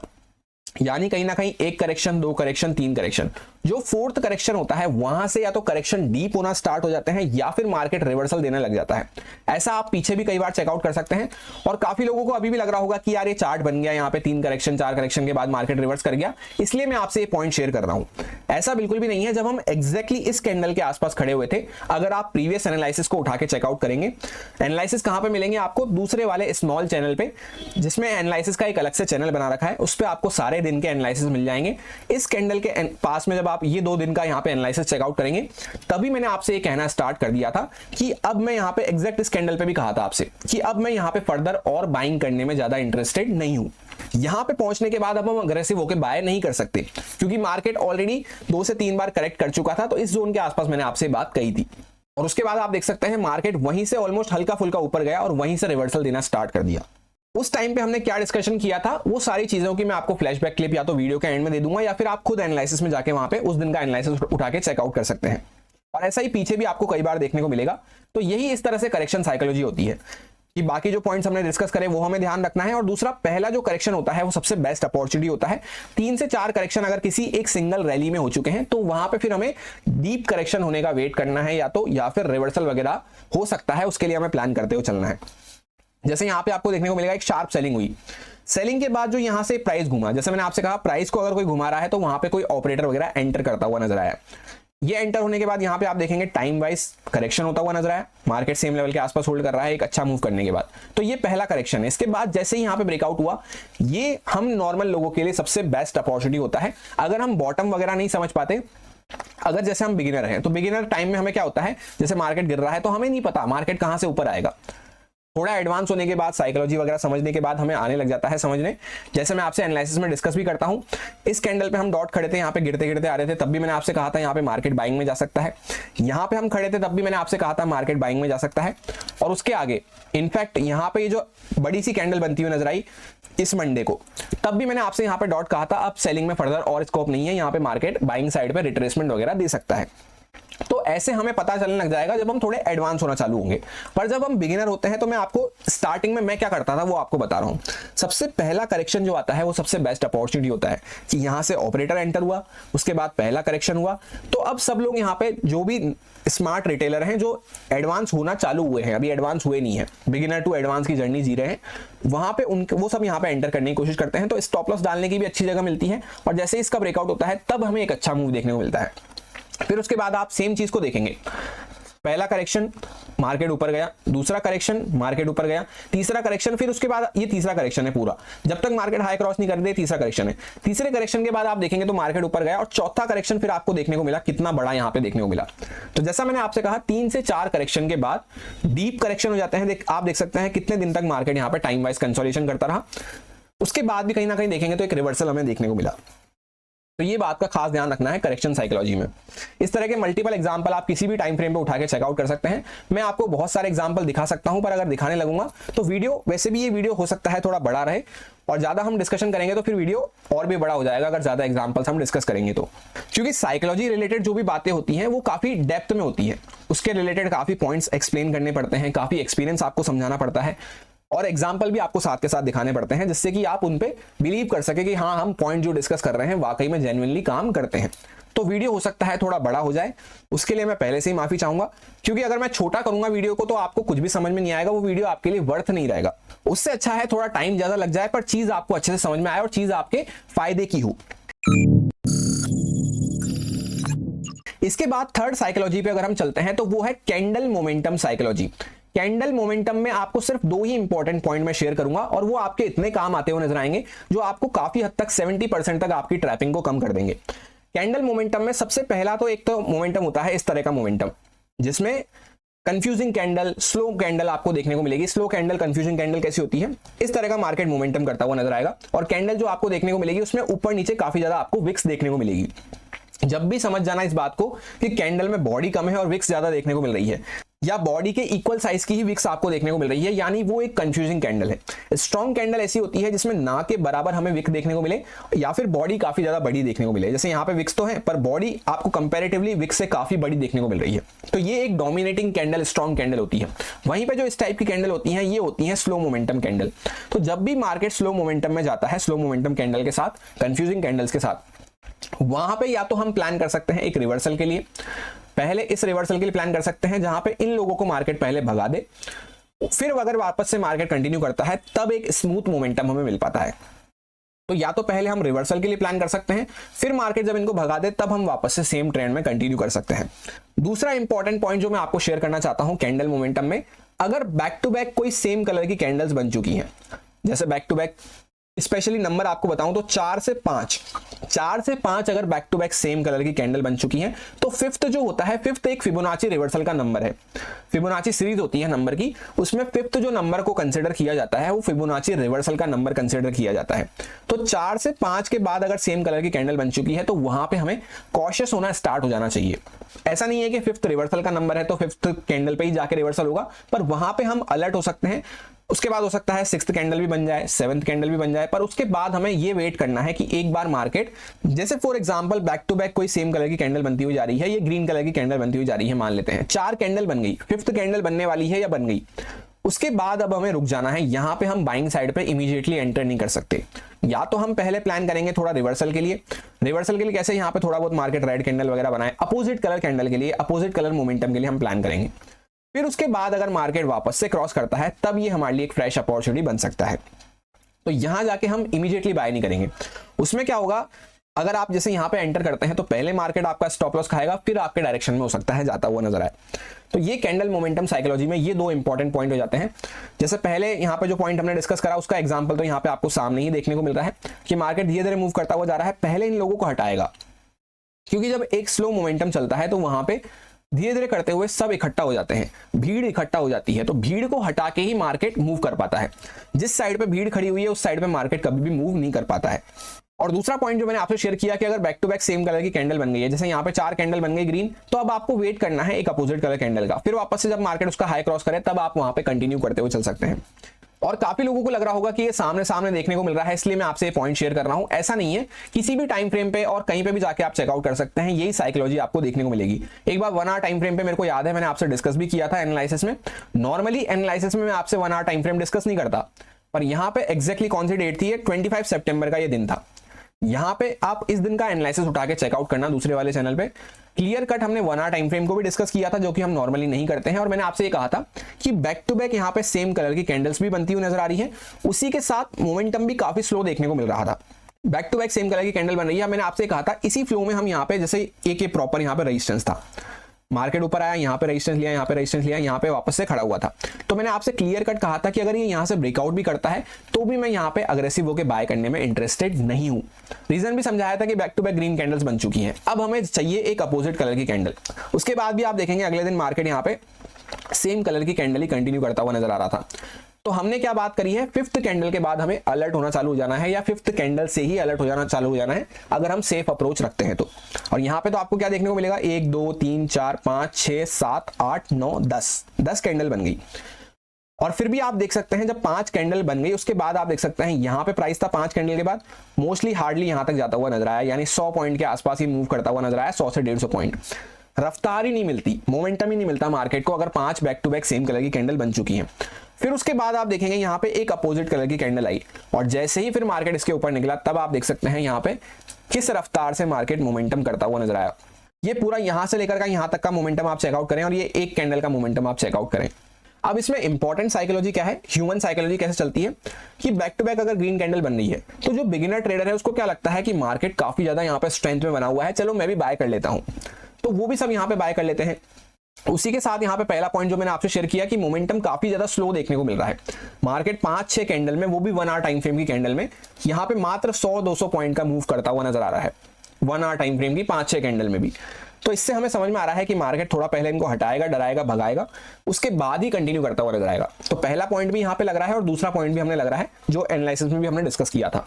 यानी कहीं ना कहीं एक करेक्शन, 2 करेक्शन, 3 करेक्शन। जो फोर्थ करेक्शन होता है वहां से या तो करेक्शन डीप होना स्टार्ट हो जाते हैं या फिर मार्केट रिवर्सल देने लग जाता है। ऐसा आप पीछे भी कई बार चेकआउट कर सकते हैं, और काफी लोगों को अभी भी लग रहा होगा कि यार ये चार्ट बन गया, यहाँ पे 3 करेक्शन 4 करेक्शन के बाद मार्केट रिवर्स कर गया, इसलिए मैं आपसे ये पॉइंट शेयर कर रहा हूं। ऐसा बिल्कुल भी नहीं है। जब हम एग्जैक्टली इस कैंडल के आसपास खड़े हुए थे, अगर आप प्रीवियस एनालिसिस को उठा के चेकआउट करेंगे, एनालिसिस कहां पे मिलेंगे आपको, दूसरे वाले स्मॉल चैनल पे, जिसमें एनालिसिस का एक अलग से चैनल बना रखा है, उस पर आपको सारे दिन के एनालिसिस मिल जाएंगे। इस कैंडल के पास में जब आप ये 2 दिन का यहाँ पे एनालिसिस चेकआउट करेंगे, तभी मैंने आपसे ये कहना स्टार्ट कर दिया था कि अब मैं यहाँ पे एग्जैक्ट इस कैंडल पे भी कहा था आपसे कि अब मैं यहाँ पे फर्दर और बाइंग करने में ज्यादा इंटरेस्टेड नहीं हूं। यहां पे पहुंचने के बाद अब हम अग्रेसिव होकर बाय नहीं कर सकते, क्योंकि मार्केट ऑलरेडी 2 से 3 बार करेक्ट कर चुका था। तो इस जोन के आसपास मैंने आपसे बात कही थी, और उसके बाद आप देख सकते हैं मार्केट वहीं से ऑलमोस्ट हल्का फुल्का ऊपर गया और वहीं से रिवर्सल देना स्टार्ट कर दिया। उस टाइम पे हमने क्या डिस्कशन किया था, वो सारी चीजों की मैं आपको फ्लैशबैक क्लिप या तो वीडियो के एंड में दे दूंगा, या फिर आप खुद एनालिसिस में जाके वहां पे उस दिन का एनालिसिस उठा के चेकआउट कर सकते हैं। और ऐसा ही पीछे भी आपको कई बार देखने को मिलेगा। तो यही इस तरह से करेक्शन साइकोलॉजी होती है कि बाकी जो पॉइंट्स हमने डिस्कस करे वो हमें ध्यान रखना है। और दूसरा, पहला जो करेक्शन होता है वो सबसे बेस्ट अपॉर्चुनिटी होता है। 3 से 4 करेक्शन अगर किसी एक सिंगल रैली में हो चुके हैं, तो वहां पे फिर हमें डीप करेक्शन होने का वेट करना है, या फिर रिवर्सल वगैरह हो सकता है, उसके लिए हमें प्लान करते हुए चलना है। जैसे यहाँ पे आपको देखने को मिलेगा एक शार्प सेलिंग हुई, सेलिंग के बाद जो यहाँ से प्राइस घुमा, जैसे मैंने आपसे कहा प्राइस को अगर कोई घुमा रहा है तो वहां पे कोई ऑपरेटर वगैरह एंटर करता हुआ नजर आया। ये एंटर होने के बाद यहाँ पे आप देखेंगे टाइम वाइज करेक्शन होता हुआ नजर आया, मार्केट सेम लेवल के आसपास होल्ड कर रहा है एक अच्छा मूव करने के बाद। तो ये पहला करेक्शन है। इसके बाद जैसे ही यहाँ पे ब्रेकआउट हुआ, ये हम नॉर्मल लोगों के लिए सबसे बेस्ट अपॉर्चुनिटी होता है। अगर हम बॉटम वगैरह नहीं समझ पाते, अगर जैसे हम बिगिनर हैं, तो बिगिनर टाइम में हमें क्या होता है, जैसे मार्केट गिर रहा है तो हमें नहीं पता मार्केट कहां से ऊपर आएगा। थोड़ा एडवांस होने के बाद, साइकोलॉजी वगैरह समझने के बाद हमें आने लग जाता है समझने। जैसे मैं आपसे एनालिसिस में डिस्कस भी करता हूं, इस कैंडल पे हम डॉट खड़े थे, यहाँ पे गिरते गिरते आ रहे थे, तब भी मैंने आपसे कहा था यहाँ पे मार्केट बाइंग में जा सकता है। यहाँ पे हम खड़े थे तब भी मैंने आपसे कहा था मार्केट बाइंग में जा सकता है। और उसके आगे इनफैक्ट यहाँ पे ये जो बड़ी सी कैंडल बनती हुई नजर आई इस मंडे को, तब भी मैंने आपसे यहाँ पे डॉट कहा था अब सेलिंग में फर्दर और स्कोप नहीं है, यहाँ पे मार्केट बाइंग साइड पे रिट्रेसमेंट वगैरह दे सकता है। तो ऐसे हमें पता चलने लग जाएगा जब हम थोड़े एडवांस होना चालू होंगे। पर जब हम बिगिनर होते हैं तो मैं आपको स्टार्टिंग में मैं क्या करता था वो आपको बता रहा हूं। सबसे पहला करेक्शन जो आता है वो सबसे बेस्ट अपॉर्चुनिटी होता है कि यहां से ऑपरेटर एंटर हुआ, उसके बाद पहला करेक्शन हुआ। तो अब सब लोग यहाँ पे जो भी स्मार्ट रिटेलर हैं जो एडवांस होना चालू हुए हैं, अभी एडवांस हुए नहीं है, बिगिनर टू एडवांस की जर्नी जी रहे हैं, वहां पे उनके वो सब यहाँ पे एंटर करने की कोशिश करते हैं। तो स्टॉप लॉस डालने की भी अच्छी जगह मिलती है और जैसे इसका ब्रेकआउट होता है तब हमें एक अच्छा मूव देखने को मिलता है। फिर उसके बाद आप सेम चीज को देखेंगे, पहला करेक्शन मार्केट ऊपर गया, दूसरा करेक्शन मार्केट ऊपर गया, तीसरा करेक्शन, फिर उसके बाद ये तीसरा करेक्शन है पूरा, जब तक मार्केट हाई क्रॉस नहीं कर दे तीसरा करेक्शन है। तीसरे करेक्शन के बाद आप देखेंगे तो मार्केट ऊपर गया और चौथा करेक्शन फिर आपको देखने को मिला, कितना बड़ा यहाँ पे देखने को मिला। तो जैसा मैंने आपसे कहा 3 से 4 करेक्शन के बाद डीप करेक्शन हो जाते हैं। आप देख सकते हैं कितने दिन तक मार्केट यहाँ पे टाइम वाइज कंसोलिडेशन करता रहा, उसके बाद भी कहीं ना कहीं देखेंगे तो एक रिवर्सल हमें देखने को मिला। तो ये बात का खास ध्यान रखना है करेक्शन साइकोलॉजी में। इस तरह के मल्टीपल एग्जांपल आप किसी भी टाइम फ्रेम पे उठा के चेकआउट कर सकते हैं। मैं आपको बहुत सारे एग्जांपल दिखा सकता हूं, पर अगर दिखाने लगूंगा तो वीडियो, वैसे भी ये वीडियो हो सकता है थोड़ा बड़ा रहे और ज्यादा हम डिस्कशन करेंगे तो फिर वीडियो और भी बड़ा हो जाएगा अगर ज्यादा एग्जांपल्स हम डिस्कस करेंगे तो। क्योंकि साइकोलॉजी रिलेटेड जो भी बातें होती हैं वो काफी डेप्थ में होती है, उसके रिलेटेड काफी पॉइंट्स एक्सप्लेन करने पड़ते हैं, काफी एक्सपीरियंस आपको समझाना पड़ता है और एग्जाम्पल भी आपको साथ के साथ दिखाने पड़ते हैं, जिससे कि आप उन पे बिलीव कर सके कि हाँ हम पॉइंट जो डिस्कस कर रहे हैं वाकई में जेन्युइनली काम करते हैं। तो वीडियो हो सकता है थोड़ा बड़ा हो जाए, उसके लिए मैं पहले से ही माफी चाहूंगा, क्योंकि अगर मैं छोटा करूंगा वीडियो को तो आपको कुछ भी समझ में नहीं आएगा, वो वीडियो आपके लिए वर्थ नहीं रहेगा। उससे अच्छा है थोड़ा टाइम ज्यादा लग जाए पर चीज आपको अच्छे से समझ में आए और चीज आपके फायदे की हो। इसके बाद थर्ड साइकोलॉजी पे अगर हम चलते हैं तो वो है candle momentum psychology. Candle momentum में आपको सिर्फ 2 ही इंपॉर्टेंट पॉइंट मैं शेयर करूंगा और वो आपके इतने काम आते हुए नजर आएंगे जो आपको काफी हद तक 70% तक आपकी ट्रैपिंग को कम कर देंगे। कैंडल मोमेंटम में सबसे पहला तो एक तो मोमेंटम होता है इस तरह का मोमेंटम, जिसमें कंफ्यूजिंग कैंडल, स्लो कैंडल आपको देखने को मिलेगी। स्लो कैंडल, कंफ्यूजिंग कैंडल कैसी होती है, इस तरह का मार्केट मोमेंटम करता हुआ नजर आएगा और कैंडल जो आपको देखने को मिलेगी उसमें ऊपर नीचे काफी ज्यादा आपको विक्स देखने को मिलेगी। जब भी समझ जाना इस बात को कि कैंडल में बॉडी कम है और विक्स ज्यादा देखने को मिल रही है, या बॉडी के इक्वल साइज की ही विक्स आपको देखने को मिल रही है, यानी वो एक कंफ्यूजिंग कैंडल है। स्ट्रॉन्ग कैंडल ऐसी होती है जिसमें ना के बराबर हमें विक देखने को मिले या फिर बॉडी काफी ज्यादा बड़ी देखने को मिले। जैसे यहाँ पे विक्स तो है पर बॉडी आपको कंपैरेटिवली विक्स से काफी बड़ी देखने को मिल रही है, तो ये एक डोमिनेटिंग कैंडल, स्ट्रॉन्ग कैंडल होती है। वहीं पे जो इस टाइप की कैंडल होती है ये होती है स्लो मोमेंटम कैंडल। तो जब भी मार्केट स्लो मोमेंटम में जाता है, स्लो मोमेंटम कैंडल के साथ, कंफ्यूजिंग कैंडल्स के साथ, वहां पे या तो हम प्लान कर सकते हैं एक रिवर्सल के लिए, पहले इस रिवर्सल के लिए प्लान कर सकते हैं जहां पे इन लोगों को मार्केट पहले भगा दे, फिर अगर वापस से मार्केट कंटिन्यू करता है तब एक स्मूथ मोमेंटम हमें मिल पाता है। तो या तो पहले हम रिवर्सल के लिए प्लान कर सकते हैं, फिर मार्केट जब इनको भगा दे तब हम वापस से सेम ट्रेंड में कंटिन्यू कर सकते हैं। दूसरा इंपॉर्टेंट पॉइंट जो मैं आपको शेयर करना चाहता हूं कैंडल मोमेंटम में, अगर बैक टू बैक कोई सेम कलर की कैंडल्स बन चुकी हैं, जैसे back to back specially number आपको बताऊं तो 4 से 5 अगर back to back same colour की कैंडल बन चुकी हैं तो फिफ्थ जो होता है, फिफ्थ एक फिबोनाची रिवर्सल का नंबर है। फिबोनाची सीरीज होती है नंबर की, उसमें फिफ्थ जो नंबर को कंसीडर किया जाता है वो फिबोनाची रिवर्सल का नंबर कंसीडर किया जाता है। तो 4 से 5 के बाद अगर सेम कलर की कैंडल बन चुकी है तो वहां पे हमें कॉशियस होना स्टार्ट हो जाना चाहिए। ऐसा नहीं है कि फिफ्थ रिवर्सल का नंबर है तो फिफ्थ कैंडल पे ही जाके रिवर्सल होगा, पर वहां पे हम अलर्ट हो सकते हैं। उसके बाद हो सकता है सिक्स्थ कैंडल भी बन जाए, सेवंथ कैंडल भी बन जाए, पर उसके बाद हमें ये वेट करना है कि एक बार मार्केट, जैसे for example back to back कोई सेम कलर की कैंडल बनती हुई जा रही है, ये ग्रीन कलर की कैंडल बनती हुई जा रही है, मान लेते हैं 4 कैंडल बन गई, फिफ्थ कैंडल बनने वाली है या बन गई, उसके बाद अब हमें रुक जाना है। यहां पे हम बाइंग साइड पे इमीडिएटली एंटर नहीं कर सकते, या तो हम पहले प्लान करेंगे थोड़ा रिवर्सल के लिए। रिवर्सल के लिए कैसे, यहां पे थोड़ा बहुत मार्केट रेड कैंडल वगैरह बनाए, अपोजिट कलर कैंडल के लिए, अपोजिट कलर मोमेंटम के लिए हम प्लान करेंगे। फिर उसके बाद अगर मार्केट वापस से क्रॉस करता है तब ये हमारे लिए एक फ्रेश अपॉर्चुनिटी बन सकता है। तो यहां जाके हम इमीडिएटली बाय नहीं करेंगे। उसमें क्या होगा, अगर आप जैसे यहां पे एंटर करते हैं तो पहले मार्केट आपका स्टॉप लॉस खाएगा, फिर आपके डायरेक्शन में हो सकता है जाता हुआ नजर आए। तो ये कैंडल मोमेंटम साइकोलॉजी में ये दो इंपॉर्टेंट पॉइंट हो जाते हैं। जैसे पहले यहाँ पे जो पॉइंट हमने डिस्कस करा उसका एग्जांपल तो यहाँ पे आपको सामने ही देखने को मिल रहा है कि मार्केट धीरे धीरे मूव करता हुआ जा रहा है। पहले इन लोगों को हटाएगा, क्योंकि जब एक स्लो मोमेंटम चलता है तो वहां पे धीरे धीरे करते हुए सब इकट्ठा हो जाते हैं, भीड़ इकट्ठा हो जाती है, तो भीड़ को हटा के ही मार्केट मूव कर पाता है। जिस साइड पे भीड़ खड़ी हुई है उस साइड पे मार्केट कभी भी मूव नहीं कर पाता है। और दूसरा पॉइंट जो मैंने आपसे शेयर किया कि अगर back to back same colour की कैंडल बन गई है, जैसे यहाँ पे 4 कैंडल बन गई ग्रीन, तो अब आपको वेट करना है एक अपोजिट कलर कैंडल का, फिर वापस से जब मार्केट उसका हाई क्रॉस करे तब आप वहां पे कंटिन्यू करते हुए चल सकते हैं। और काफी लोगों को लग रहा होगा कि ये सामने सामने देखने को मिल रहा है, इसलिए मैं आपसे ये पॉइंट शेयर कर रहा हूं। ऐसा नहीं है, किसी भी टाइम फ्रेम पे और कहीं पे भी जाके आप चेकआउट कर सकते हैं, यही साइकोलॉजी आपको देखने को मिलेगी। एक बार 1 आवर टाइम फ्रेम पे मेरे को याद है मैंने आपसे डिस्कस भी किया था एनालिसिस में। नॉर्मली एनालिसिस में मैं आपसे 1 आवर टाइम फ्रेम डिस्कस नहीं करता, पर यहाँ पे एग्जैक्टली कौन सी डेट थी, 25 सितंबर का ये दिन था। यहाँ पे आप इस दिन का एनालिसिस उठा के चेकआउट करना दूसरे वाले चैनल पे। क्लियर कट हमने 1 आवर टाइम फ्रेम को भी डिस्कस किया था, जो कि हम नॉर्मली नहीं करते हैं। और मैंने आपसे ये कहा था कि बैक टू बैक यहाँ पे सेम कलर की कैंडल्स भी बनती हुई नजर आ रही है, उसी के साथ मोमेंटम भी काफी स्लो देखने को मिल रहा था। Back to back same colour की कैंडल बन रही है, मैंने आपसे कहा था इसी फ्लो में हम यहाँ पे जैसे एक प्रॉपर यहाँ पे रेजिस्टेंस था, मार्केट ऊपर आया, यहाँ पे रेजिस्टेंस लिया, यहाँ पे रेजिस्टेंस लिया, यहाँ पे वापस से खड़ा हुआ था। तो मैंने आपसे क्लियर कट कहा था कि अगर ये यहाँ से ब्रेकआउट भी करता है तो भी मैं यहाँ पे अग्रेसिव होकर बाय करने में इंटरेस्टेड नहीं हूँ। रीजन भी समझाया था कि back to back green candles बन चुकी हैं, अब हमें चाहिए एक अपोजिट कलर की कैंडल। उसके बाद भी आप देखेंगे अगले दिन मार्केट यहाँ पे सेम कलर की कैंडल ही कंटिन्यू करता हुआ नजर आ रहा था। तो हमने क्या बात करी है, 5th कैंडल के बाद हमें अलर्ट होना चालू हो जाना है, या 5th कैंडल से ही अलर्ट हो जाना चालू हो जाना है अगर हम सेफ अप्रोच रखते हैं तो। और यहाँ पे तो आपको क्या देखने को मिलेगा, 1 2 3 4 5 6 7 8 9 10 कैंडल बन गई। और फिर भी आप देख सकते हैं जब 5 कैंडल बन गई उसके बाद आप देख सकते हैं यहाँ पे प्राइस था 5 कैंडल के बाद मोस्टली हार्डली यहाँ तक जाता हुआ नजर आया, यानी 100 पॉइंट के आसपास ही मूव करता हुआ नजर आया, 100 से 150 पॉइंट। रफ्तार ही नहीं मिलती, मोमेंटम ही नहीं मिलता मार्केट को अगर 5 back to back same colour की कैंडल बन चुकी हैं। फिर उसके बाद आप देखेंगे यहाँ पे एक अपोजिट कलर की कैंडल आई, और जैसे ही फिर मार्केट इसके ऊपर निकला तब आप देख सकते हैं यहाँ पे किस रफ्तार से मार्केट मोमेंटम करता हुआ नजर आया। ये पूरा यहां से लेकर का यहाँ तक का मोमेंटम आप चेकआउट करें, और ये एक कैंडल का मोमेंटम आप चेकआउट करें। अब इसमें इंपॉर्टेंट साइकोलॉजी क्या है, ह्यूमन साइकोलॉजी कैसे चलती है कि बैक टू बैक अगर ग्रीन कैंडल बन रही है तो जो बिगिनर ट्रेडर है उसको क्या लगता है कि मार्केट काफी ज्यादा यहाँ पे स्ट्रेंथ में बना हुआ है, चलो मैं भी बाय कर लेता हूं, तो वो भी सब यहाँ पे बाय कर लेते हैं। उसी के साथ यहाँ पे पहला पॉइंट जो मैंने आपसे शेयर किया कि मोमेंटम काफी ज्यादा स्लो देखने को मिल रहा है। मार्केट 5-6 कैंडल में, वो भी 1 आवर टाइम फ्रेम की कैंडल में, यहाँ पे मात्र 100-200 पॉइंट का मूव करता हुआ नजर आ रहा है 1 आवर टाइम फ्रेम की 5-6 कैंडल में भी। तो इससे हमें समझ में आ रहा है कि मार्केट थोड़ा पहले इनको हटाएगा, डराएगा, भगाएगा, उसके बाद ही कंटिन्यू करता हुआ नजर आएगा। तो पहला पॉइंट भी यहाँ पे लग रहा है और दूसरा पॉइंट भी हमने लग रहा है जो एनालिसिस में भी हमने डिस्कस किया था।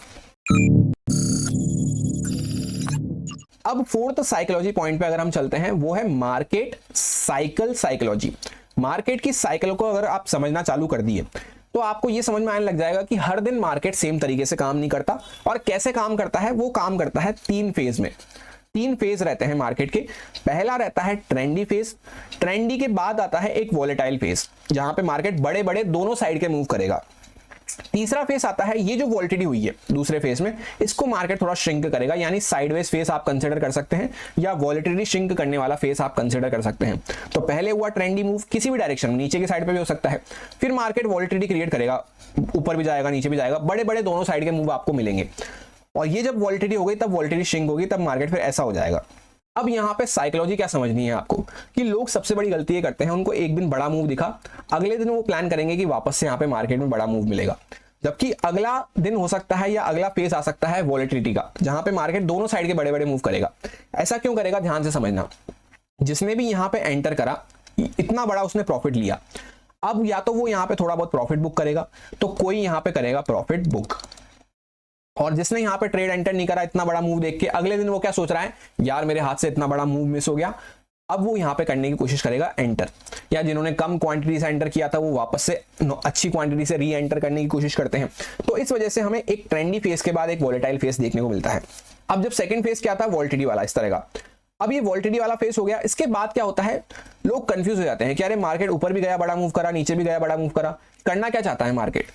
अब 4th साइकोलॉजी पॉइंट पे अगर हम चलते हैं वो है मार्केट साइकिल साइकोलॉजी। मार्केट की साइकिल को अगर आप समझना चालू कर दिए तो आपको ये समझ में आने लग जाएगा कि हर दिन मार्केट सेम तरीके से काम नहीं करता, और कैसे काम करता है, वो काम करता है 3 फेज में। 3 फेज रहते हैं मार्केट के। पहला रहता है ट्रेंडी फेज, ट्रेंडी के बाद आता है एक वॉलेटाइल फेज जहां पे मार्केट बड़े बड़े दोनों साइड के मूव करेगा। तीसरा फेस आता है ये जो वॉलिटिलिटी हुई है दूसरे फेस में, इसको मार्केट थोड़ा श्रिंक करेगा, यानी साइडवेज फेस आप कंसीडर कर सकते हैं, या वॉलिटिलिटी श्रिंक करने वाला फेस आप कंसीडर कर सकते हैं। तो पहले हुआ ट्रेंडी मूव किसी भी डायरेक्शन में, नीचे की साइड पे भी हो सकता है, फिर मार्केट वॉलिटिलिटी क्रिएट करेगा, ऊपर भी जाएगा नीचे भी जाएगा, बड़े बड़े दोनों साइड के मूव आपको मिलेंगे। और ये जब वॉलिटिलिटी हो गई तब वॉलिटिलिटी श्रिंक होगी, तब मार्केट फिर ऐसा हो जाएगा। अब यहाँ पे साइकोलॉजी क्या समझनी है आपको कि लोग सबसे बड़ी गलती ये करते हैं, उनको एक दिन बड़ा मूव दिखा, अगले दिन वो प्लान करेंगे कि वापस से यहाँ पे मार्केट में बड़ा मूव मिलेगा, जबकि अगला दिन हो सकता है या अगला फेज आ सकता है वॉलिटिलिटी का, जहां पे मार्केट दोनों साइड के बड़े बड़े मूव करेगा। ऐसा क्यों करेगा, ध्यान से समझना। जिसने भी यहां पे एंटर करा, इतना बड़ा उसने प्रॉफिट लिया, अब या तो वो यहां पे थोड़ा बहुत प्रॉफिट बुक करेगा, तो कोई यहां पे करेगा प्रॉफिट बुक। और जिसने यहां पे ट्रेड एंटर नहीं करा, इतना बड़ा मूव देख के, अगले दिन वो क्या सोच रहा है, यार मेरे हाथ से इतना बड़ा मूव मिस हो गया, अब वो यहां पे करने की कोशिश करेगा एंटर। या जिन्होंने कम क्वांटिटी से एंटर किया था वो वापस से अच्छी क्वांटिटी से री एंटर करने की कोशिश करते हैं। तो इस वजह से हमें एक ट्रेंडी फेस के बाद एक वॉलेटाइल फेस देखने को मिलता है। अब जब सेकंड फेस क्या था, वॉलिटिलिटी वाला, इस तरह का। अब ये वॉलिटिलिटी वाला फेस हो गया, इसके बाद क्या होता है, लोग कंफ्यूज हो जाते हैं कि अरे मार्केट ऊपर भी गया बड़ा मूव करा, नीचे भी गया बड़ा मूव करा, करना क्या चाहता है मार्केट।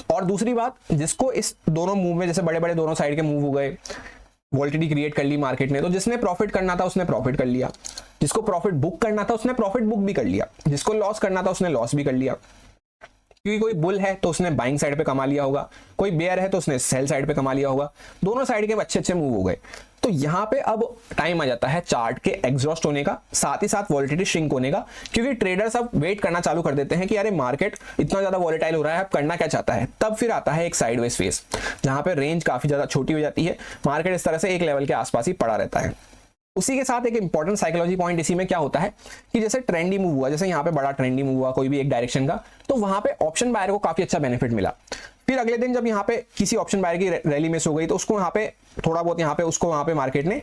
और दूसरी बात, जिसको इस दोनों मूव में, जैसे बड़े बड़े दोनों साइड के मूव हो गए, वॉलिटिलिटी क्रिएट कर ली मार्केट ने, तो जिसने प्रॉफिट करना था उसने प्रॉफिट कर लिया, जिसको प्रॉफिट बुक करना था उसने प्रॉफिट बुक भी कर लिया, जिसको लॉस करना था उसने लॉस भी कर लिया। क्योंकि कोई बुल है तो उसने बाइंग साइड पे कमा लिया होगा, कोई बेयर है तो उसने सेल साइड पे कमा लिया होगा, दोनों साइड के अच्छे अच्छे मूव हो गए। तो यहाँ पे अब टाइम आ जाता है चार्ट के एग्जॉस्ट होने का, साथ ही साथ वॉलिटिलिटी श्रिंक होने का, क्योंकि ट्रेडर्स अब वेट करना चालू कर देते हैं कि अरे मार्केट इतना ज्यादा वॉलेटाइल हो रहा है, अब करना क्या चाहता है। तब फिर आता है एक साइडवेज फेज, जहां पे रेंज काफी ज्यादा छोटी हो जाती है, मार्केट इस तरह से एक लेवल के आसपास ही पड़ा रहता है। उसी के साथ एक इंपॉर्टेंट साइकोलॉजी पॉइंट इसी में क्या होता है कि जैसे ट्रेंडी मूव हुआ, जैसे यहाँ पे बड़ा ट्रेंडी मूव हुआ कोई भी एक डायरेक्शन का, तो वहां पे ऑप्शन बायर को काफी अच्छा बेनिफिट मिला। फिर अगले दिन जब यहाँ पे किसी ऑप्शन बायर की रैली मिस हो गई तो उसको यहाँ पे थोड़ा बहुत यहाँ पे उसको वहां पे मार्केट ने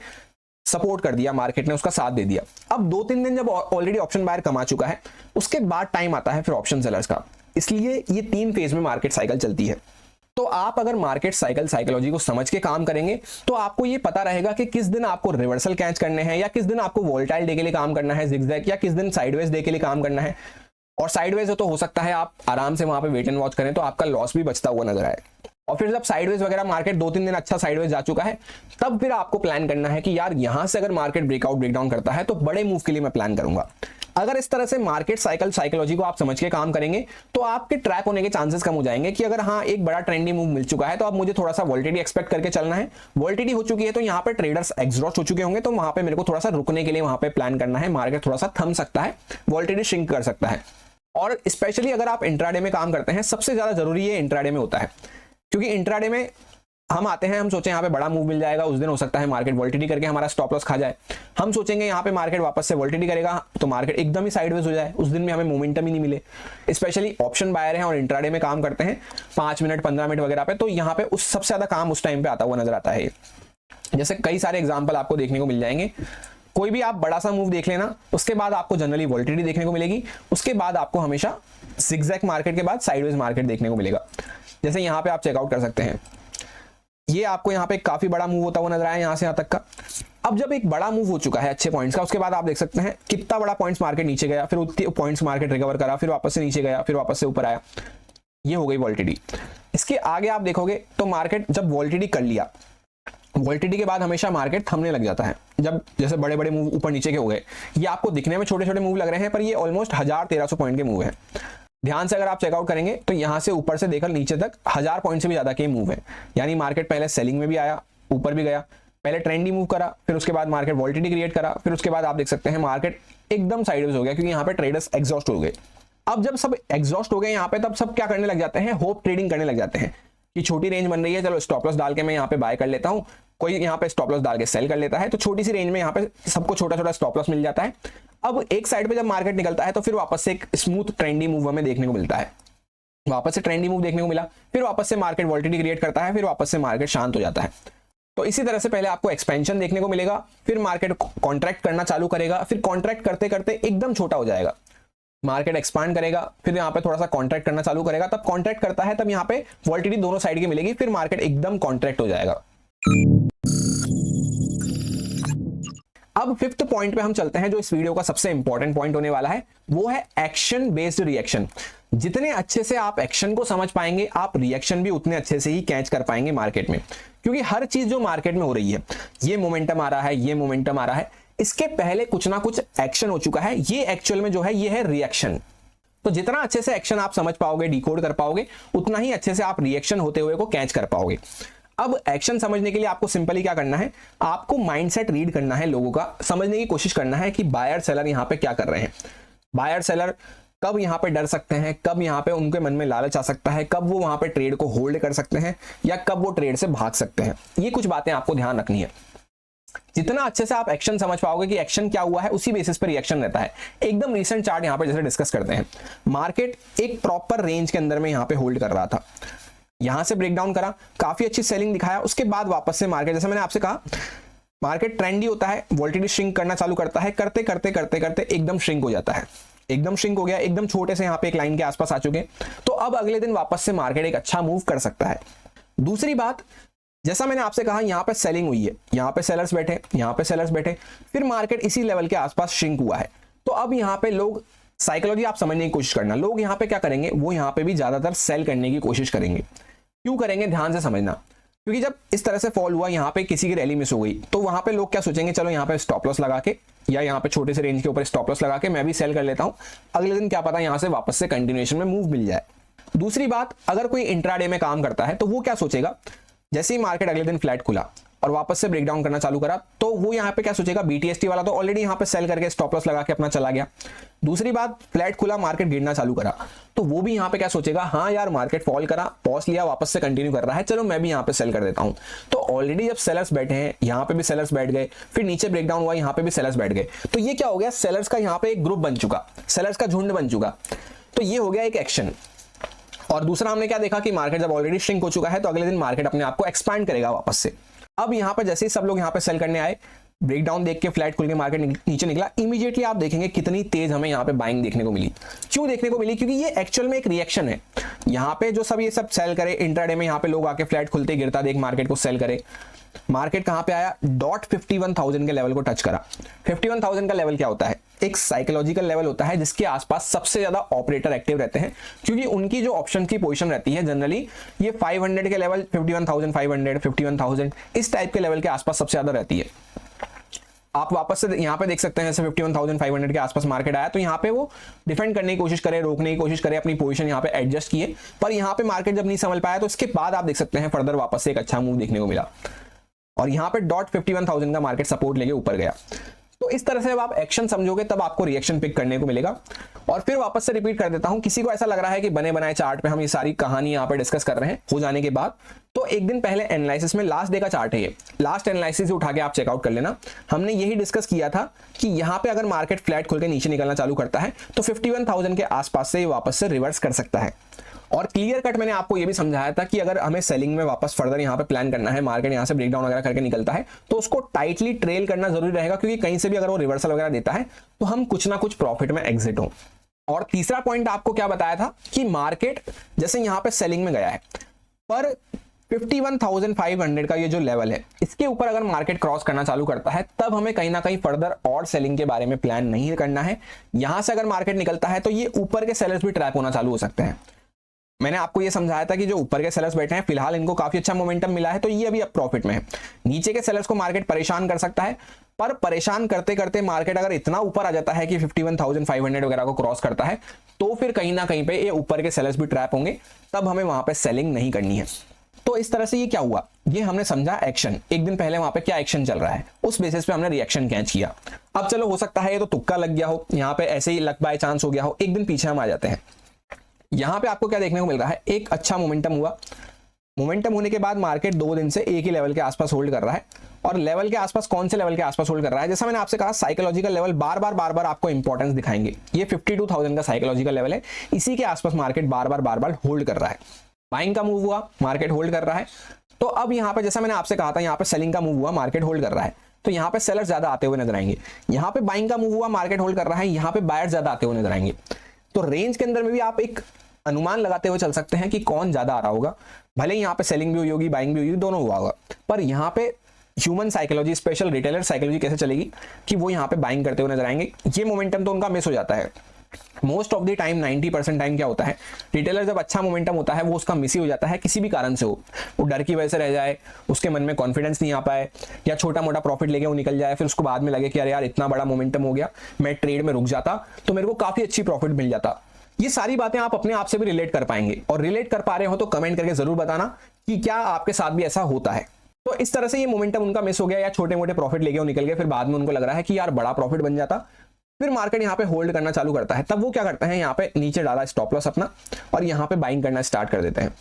सपोर्ट कर दिया, मार्केट ने उसका साथ दे दिया। अब 2-3 दिन जब ऑलरेडी ऑप्शन बायर कमा चुका है, उसके बाद टाइम आता है फिर ऑप्शन सेलर्स का। इसलिए ये 3 फेज में मार्केट साइकिल चलती है। तो आप अगर मार्केट साइकिल साइकोलॉजी को समझ के काम करेंगे तो आपको ये पता रहेगा कि किस दिन आपको रिवर्सल कैच करने हैं, या किस दिन आपको वोलेटाइल डे के लिए काम करना है जिगजैग, या किस दिन साइडवेज डे के लिए काम करना है। और साइडवेज हो तो हो सकता है आप आराम से वहां पे वेट एंड वॉच करें तो आपका लॉस भी बचता हुआ नजर आए। और फिर जब साइडवेज वगैरह मार्केट 2-3 दिन अच्छा साइडवेज जा चुका है, तब फिर आपको प्लान करना है कि यार यहां से अगर मार्केट ब्रेकआउट ब्रेकडाउन करता है तो बड़े मूव के लिए मैं प्लान करूंगा। अगर इस तरह से मार्केट साइकिल साइकोलॉजी को आप समझ के काम करेंगे तो आपके ट्रैप होने के चांसेस कम हो जाएंगे कि अगर हाँ एक बड़ा ट्रेंडी मूव मिल चुका है तो अब मुझे थोड़ा सा वॉलिटिलिटी एक्सपेक्ट करके चलना है। वॉलिटिलिटी हो चुकी है तो यहाँ पे ट्रेडर्स एग्जॉस्ट हो चुके होंगे, तो वहां पे मेरे को थोड़ा सा रुकने के लिए वहां पे प्लान करना है। मार्केट थोड़ा सा थम सकता है, वॉलिटिलिटी श्रिंक कर सकता है। और स्पेशली अगर आप इंट्राडे में काम करते हैं, सबसे ज्यादा जरूरी ये इंट्राडे में होता है, क्योंकि इंट्राडे में हम आते हैं, हम सोचें यहाँ पे बड़ा मूव मिल जाएगा, उस दिन हो सकता है मार्केट वॉलिटिलिटी करके हमारा स्टॉप लॉस खा जाए। हम सोचेंगे यहाँ पे मार्केट वापस से वॉलिटिलिटी करेगा तो मार्केट एकदम ही साइडवेज हो जाए, उस दिन में हमें मोमेंटम ही नहीं मिले। स्पेशली ऑप्शन बायर हैं और इंट्राडे में काम करते हैं 5 मिनट 15 मिनट वगैरह पे, तो यहाँ पे उस सबसे ज्यादा काम उस टाइम पे आता हुआ नजर आता है। जैसे कई सारे एग्जाम्पल आपको देखने को मिल जाएंगे। कोई भी आप बड़ा सा मूव देख लेना, उसके बाद आपको जनरली वॉलिटिलिटी देखने को मिलेगी, उसके बाद आपको हमेशा जिगजैग मार्केट के बाद साइडवेज मार्केट देखने को मिलेगा। जैसे यहाँ पे आप चेकआउट कर सकते हैं, ये आपको यहाँ पे काफी बड़ा मूव होता हुआ नजर आया यहाँ से यहाँ तक का। अब जब एक बड़ा मूव हो चुका है अच्छे पॉइंट्स का, उसके बाद आप देख सकते हैं कितना बड़ा पॉइंट्स मार्केट नीचे गया, फिर उतने पॉइंट्स मार्केट रिकवर करा, फिर वापस से नीचे गया, फिर वापस से ऊपर आया। ये हो गई वॉलिटिलिटी। इसके आगे आप देखोगे तो मार्केट जब वॉलिटिलिटी कर लिया, वॉलिटिलिटी के बाद हमेशा मार्केट थमने लग जाता है। जब जैसे बड़े बड़े मूव ऊपर नीचे के हो गए, ये आपको दिखने में छोटे छोटे मूव लग रहे हैं, पर ये ऑलमोस्ट 1000-1300 पॉइंट के मूव है। ध्यान से अगर आप चेकआउट करेंगे तो यहां से ऊपर से देखकर नीचे तक 1000 पॉइंट से भी ज्यादा के मूव है। यानी मार्केट पहले सेलिंग में भी आया, ऊपर भी गया, पहले ट्रेंडी मूव करा, फिर उसके बाद मार्केट वॉलिटिलिटी क्रिएट करा, फिर उसके बाद आप देख सकते हैं मार्केट एकदम साइडवेज हो गया, क्योंकि यहाँ पे ट्रेडर्स एग्जॉस्ट हो गए। अब जब सब एग्जॉस्ट हो गए यहाँ पे, तब सब क्या करने लग जाते हैं, होप ट्रेडिंग करने लग जाते हैं कि छोटी रेंज बन रही है, चलो स्टॉप लॉस डाल के मैं यहाँ पे बाय कर लेता हूँ। कोई यहाँ पे स्टॉप लॉस डाल के सेल कर लेता है, तो छोटी सी रेंज में यहाँ पे सबको छोटा छोटा स्टॉप लॉस मिल जाता है। अब एक साइड पे जब मार्केट निकलता है तो फिर वापस से एक स्मूथ ट्रेंडी मूव हमें देखने को मिलता है, वापस से ट्रेंडी मूव देखने को मिला, फिर वापस से मार्केट वॉलिटिलिटी क्रिएट करता है, फिर वापस से मार्केट शांत हो जाता है। तो इसी तरह से पहले आपको एक्सपेंशन देखने को मिलेगा, फिर मार्केट कॉन्ट्रैक्ट करना चालू करेगा, फिर कॉन्ट्रैक्ट करते करते एकदम छोटा हो जाएगा, मार्केट एक्सपांड करेगा, फिर यहाँ पे थोड़ा सा कॉन्ट्रैक्ट करना चालू करेगा, तब कॉन्ट्रैक्ट करता है, तब यहाँ पे वॉलिटिलिटी दोनों साइड की मिलेगी, फिर मार्केट एकदम कॉन्ट्रैक्ट हो जाएगा। अब 5th पॉइंट पे हम चलते हैं, जो इस वीडियो का सबसे इंपॉर्टेंट पॉइंट होने वाला है, वो है एक्शन बेस्ड रिएक्शन। जितने अच्छे से आप एक्शन को समझ पाएंगे, आप रिएक्शन भी उतने अच्छे से ही कैच कर पाएंगे मार्केट में। क्योंकि हर चीज जो मार्केट में हो रही है, ये मोमेंटम आ रहा है, ये मोमेंटम आ रहा है, इसके पहले कुछ ना कुछ एक्शन हो चुका है, ये एक्चुअल में जो है ये है रिएक्शन। तो जितना अच्छे से एक्शन आप समझ पाओगे, डिकोड कर पाओगे, उतना ही अच्छे से आप रिएक्शन होते हुए को कैच कर पाओगे। अब एक्शन समझने के लिए आपको सिंपली क्या करना है, आपको माइंडसेट रीड करना है, लोगों का समझने की कोशिश करना है कि बायर सेलर यहाँ पे क्या कर रहे हैं। बायर सेलर कब यहाँ पे डर सकते हैं, कब यहाँ पे उनके मन में लालच आ सकता है, कब वो वहां पे ट्रेड को होल्ड कर सकते हैं, या कब वो ट्रेड से भाग सकते हैं। ये कुछ बातें आपको ध्यान रखनी है। जितना अच्छे से आप एक्शन समझ पाओगे कि एक्शन क्या हुआ है, उसी बेसिस पर रिएक्शन रहता है। एकदम रीसेंट चार्ट यहाँ पे जैसे डिस्कस करते हैं, मार्केट एक प्रॉपर रेंज के अंदर में यहाँ पे होल्ड कर रहा था, यहां से ब्रेकडाउन करा, काफी अच्छी सेलिंग दिखाया, उसके बाद वापस से मार्केट, जैसे मैंने आपसे कहा, मार्केट ट्रेंडी होता है, वॉलिटिलिटी श्रिंक करना चालू करता है, करते करते करते करते एकदम श्रिंक हो जाता है, एकदम श्रिंक हो गया, एकदम छोटे से यहाँ पे एक लाइन के आसपास आ चुके। तो अब अगले दिन वापस से मार्केट एक अच्छा मूव कर सकता है। दूसरी बात, जैसा मैंने आपसे कहा, यहाँ पे सेलिंग हुई है, यहाँ पे सेलर्स बैठे, यहाँ पे सेलर्स बैठे, फिर मार्केट इसी लेवल के आसपास श्रिंक हुआ है। तो अब यहाँ पे लोग, साइकोलॉजी आप समझने की कोशिश करना, लोग यहाँ पे क्या करेंगे, वो यहाँ पे भी ज्यादातर सेल करने की कोशिश करेंगे। क्यों करेंगे, ध्यान से समझना। क्योंकि जब इस तरह से फॉल हुआ, यहाँ पे किसी की रैली मिस हो गई, तो वहां पे लोग क्या सोचेंगे, चलो यहाँ पे स्टॉप लॉस लगा के या यहाँ पे छोटे से रेंज के ऊपर स्टॉप लॉस लगा के मैं भी सेल कर लेता हूँ, अगले दिन क्या पता यहाँ से वापस से कंटिन्यूएशन में मूव मिल जाए। दूसरी बात, अगर कोई इंट्राडे में काम करता है तो वो क्या सोचेगा, जैसे ही मार्केट अगले दिन फ्लैट खुला और वापस से ब्रेकडाउन करना चालू करा, तो वो यहाँ पे क्या सोचेगा, बीटीएसटी वाला तो ऑलरेडी यहाँ पे सेल करके स्टॉप लॉस लगा के अपना चला गया। दूसरी बात, फ्लैट खुला, मार्केट गिरना चालू करा, तो वो भी यहाँ पे क्या सोचेगा, हाँ यार मार्केट फॉल करा, पॉज लिया, वापस से कंटिन्यू कर रहा है, चलो मैं भी यहाँ पे सेल कर देता हूँ। तो ऑलरेडी जब सेलर्स बैठे हैं, यहाँ पे भी सेलर्स बैठ गए, फिर नीचे ब्रेकडाउन हुआ, यहाँ पे भी सेलर्स बैठ गए, तो ये क्या हो गया, सेलर्स का यहाँ पे एक ग्रुप बन चुका, सेलर्स का झुंड बन चुका। तो ये हो गया एक एक्शन। और दूसरा हमने क्या देखा कि मार्केट जब ऑलरेडी श्रिंक हो चुका है तो अगले दिन मार्केट अपने आप को एक्सपैंड करेगा वापस से। अब यहाँ पर जैसे ही सब लोग यहाँ पे सेल करने आए, ब्रेकडाउन देख के फ्लैट खुल के मार्केट नीचे निकला, इमीडिएटली आप देखेंगे कितनी तेज हमें यहाँ पे बाइंग देखने को मिली। क्यों देखने को मिली, क्योंकि ये एक्चुअल में एक रिएक्शन है। यहाँ पे जो सब ये सब सेल करे इंट्राडे में, यहाँ पे लोग आके फ्लैट खुलते गिरता देख मार्केट को सेल करे, मार्केट कहां पे आया, डॉट 51,000 के लेवल को टच करा। 51,000 का लेवल क्या होता है, एक साइकोलॉजिकल लेवल होता है जिसके आसपास सबसे ज्यादा ऑपरेटर एक्टिव रहते हैं, क्योंकि उनकी जो ऑप्शन की पोजीशन रहती है जनरली ये 500 के लेवल, 51,500, 51,000 इस टाइप के लेवल के आसपास सबसे ज्यादा रहती है। आप वापस से यहाँ पे देख सकते हैं, जैसे 51,500 के आसपास मार्केट आया तो यहाँ पे वो डिफेंड करने की कोशिश करे, रोकने की कोशिश करे, अपनी पोजीशन यहाँ पे एडजस्ट किए, पर यहाँ पे मार्केट जब नहीं संभल पाया तो इसके बाद आप देख सकते हैं फर्दर वापस से एक अच्छा मूव देखने को मिला और यहाँ पे डॉट 51,000 का मार्केट सपोर्ट लेके ऊपर गया। तो इस तरह से जब आप एक्शन समझोगे तब आपको रिएक्शन पिक करने को मिलेगा। और फिर वापस से रिपीट कर देता हूं, किसी को ऐसा लग रहा है कि बने बनाए चार्ट पे हम ये सारी कहानी यहाँ पे डिस्कस कर रहे हैं हो जाने के बाद, तो एक दिन पहले एनालिसिस में लास्ट डे का चार्ट है, ये लास्ट एनालिसिस उठा के आप चेकआउट कर लेना। हमने यही डिस्कस किया था कि यहाँ पे अगर मार्केट फ्लैट खुल के नीचे निकलना चालू करता है तो 51,000 के आसपास से वापस से रिवर्स कर सकता है। और क्लियर कट मैंने आपको ये भी समझाया था कि अगर हमें सेलिंग में वापस फर्दर यहाँ पे प्लान करना है, मार्केट यहाँ से ब्रेकडाउन वगैरह करके निकलता है तो उसको टाइटली ट्रेल करना जरूरी रहेगा, क्योंकि कहीं से भी अगर वो रिवर्सल वगैरह देता है तो हम कुछ ना कुछ प्रॉफिट में एग्जिट हो। और तीसरा पॉइंट आपको क्या बताया था कि मार्केट जैसे यहाँ पे सेलिंग में गया है पर 51,500 का ये जो लेवल है इसके ऊपर अगर मार्केट क्रॉस करना चालू करता है तब हमें कहीं ना कहीं फर्दर और सेलिंग के बारे में प्लान नहीं करना है। यहां से अगर मार्केट निकलता है तो ये ऊपर के सेलर्स भी ट्रैप होना चालू हो सकते हैं। मैंने आपको ये समझाया था कि जो ऊपर के सेलर्स बैठे हैं फिलहाल इनको काफी अच्छा मोमेंटम मिला है तो ये अभी अब प्रॉफिट में है। नीचे के सेलर्स को मार्केट परेशान कर सकता है, पर परेशान करते करते मार्केट अगर इतना ऊपर आ जाता है कि 51,500 वगैरह को क्रॉस करता है तो फिर कहीं ना कहीं पे ये ऊपर के सेलर्स भी ट्रैप होंगे, तब हमें वहां पे सेलिंग नहीं करनी है। तो इस तरह से ये क्या हुआ, ये हमने समझा एक्शन, एक दिन पहले वहां पे क्या एक्शन चल रहा है उस बेसिस पे हमने रिएक्शन कैच किया। अब चलो हो सकता है ये तो तुक्का लग गया हो, यहाँ पे ऐसे ही लक बाय चांस हो गया हो, एक दिन पीछे हम आ जाते हैं। यहां पे आपको क्या देखने को मिल रहा है, एक अच्छा मोमेंटम हुआ, मोमेंटम होने के बाद मार्केट 2 दिन से एक ही लेवल के आसपास होल्ड कर रहा है। और लेवल के आसपास कौन से लेवल के आसपास होल्ड कर रहा है, जैसा मैंने आपसे कहा साइकोलॉजिकल लेवल बार बार आपको इंपॉर्टेंस दिखाएंगे। ये 52,000 का साइकोलॉजिकल लेवल है, इसी के आसपास मार्केट बार बार होल्ड कर रहा है। बाइंग का मूव हुआ, मार्केट होल्ड कर रहा है। तो अब यहाँ पे जैसा मैंने आपसे कहा था यहाँ पे सेलिंग का मूव हुआ, मार्केट होल्ड कर रहा है, तो यहाँ पे सेलर ज्यादा आते हुए नजर आएंगे। यहाँ पे बाइंग का मूव हुआ, मार्केट होल्ड कर रहा है, यहाँ पे बायर ज्यादा आते हुए नजर आएंगे। तो रेंज के अंदर में भी आप एक अनुमान लगाते हुए चल सकते हैं कि कौन ज्यादा आ रहा होगा। भले यहाँ पे सेलिंग भी हुई होगी, बाइंग भी हुई होगी, दोनों हुआ होगा, पर यहाँ पे human psychology, special retailer psychology कैसे चलेगी कि वो यहाँ पे बाइंग करते हुए नजर आएंगे। ये मोमेंटम तो उनका मिस हो जाता है most of the time. 90% time क्या होता है, रिटेलर जब अच्छा मोमेंटम होता है वो उसका मिस ही हो जाता है, किसी भी कारण से हो, वो डर की वजह से रह जाए, उसके मन में कॉन्फिडेंस नहीं आ पाए, या छोटा मोटा प्रॉफिट लेके वो निकल जाए, फिर उसको बाद में लगे कि अरे यार इतना बड़ा मोमेंटम हो गया, मैं ट्रेड में रुक जाता तो मेरे को काफी अच्छी प्रॉफिट मिल जाता। ये सारी बातें आप अपने आप से भी रिलेट कर पाएंगे, और रिलेट कर पा रहे हो तो कमेंट करके जरूर बताना कि क्या आपके साथ भी ऐसा होता है। तो इस तरह से ये मोमेंटम उनका मिस हो गया, या छोटे मोटे प्रॉफिट लेके वो निकल गए, फिर बाद में उनको लग रहा है कि यार बड़ा प्रॉफिट बन जाता, फिर मार्केट यहाँ पे होल्ड करना चालू करता है। तब वो क्या करते हैं, यहाँ पे नीचे डाला स्टॉप लॉस अपना और यहाँ पे बाइंग करना स्टार्ट कर देते हैं।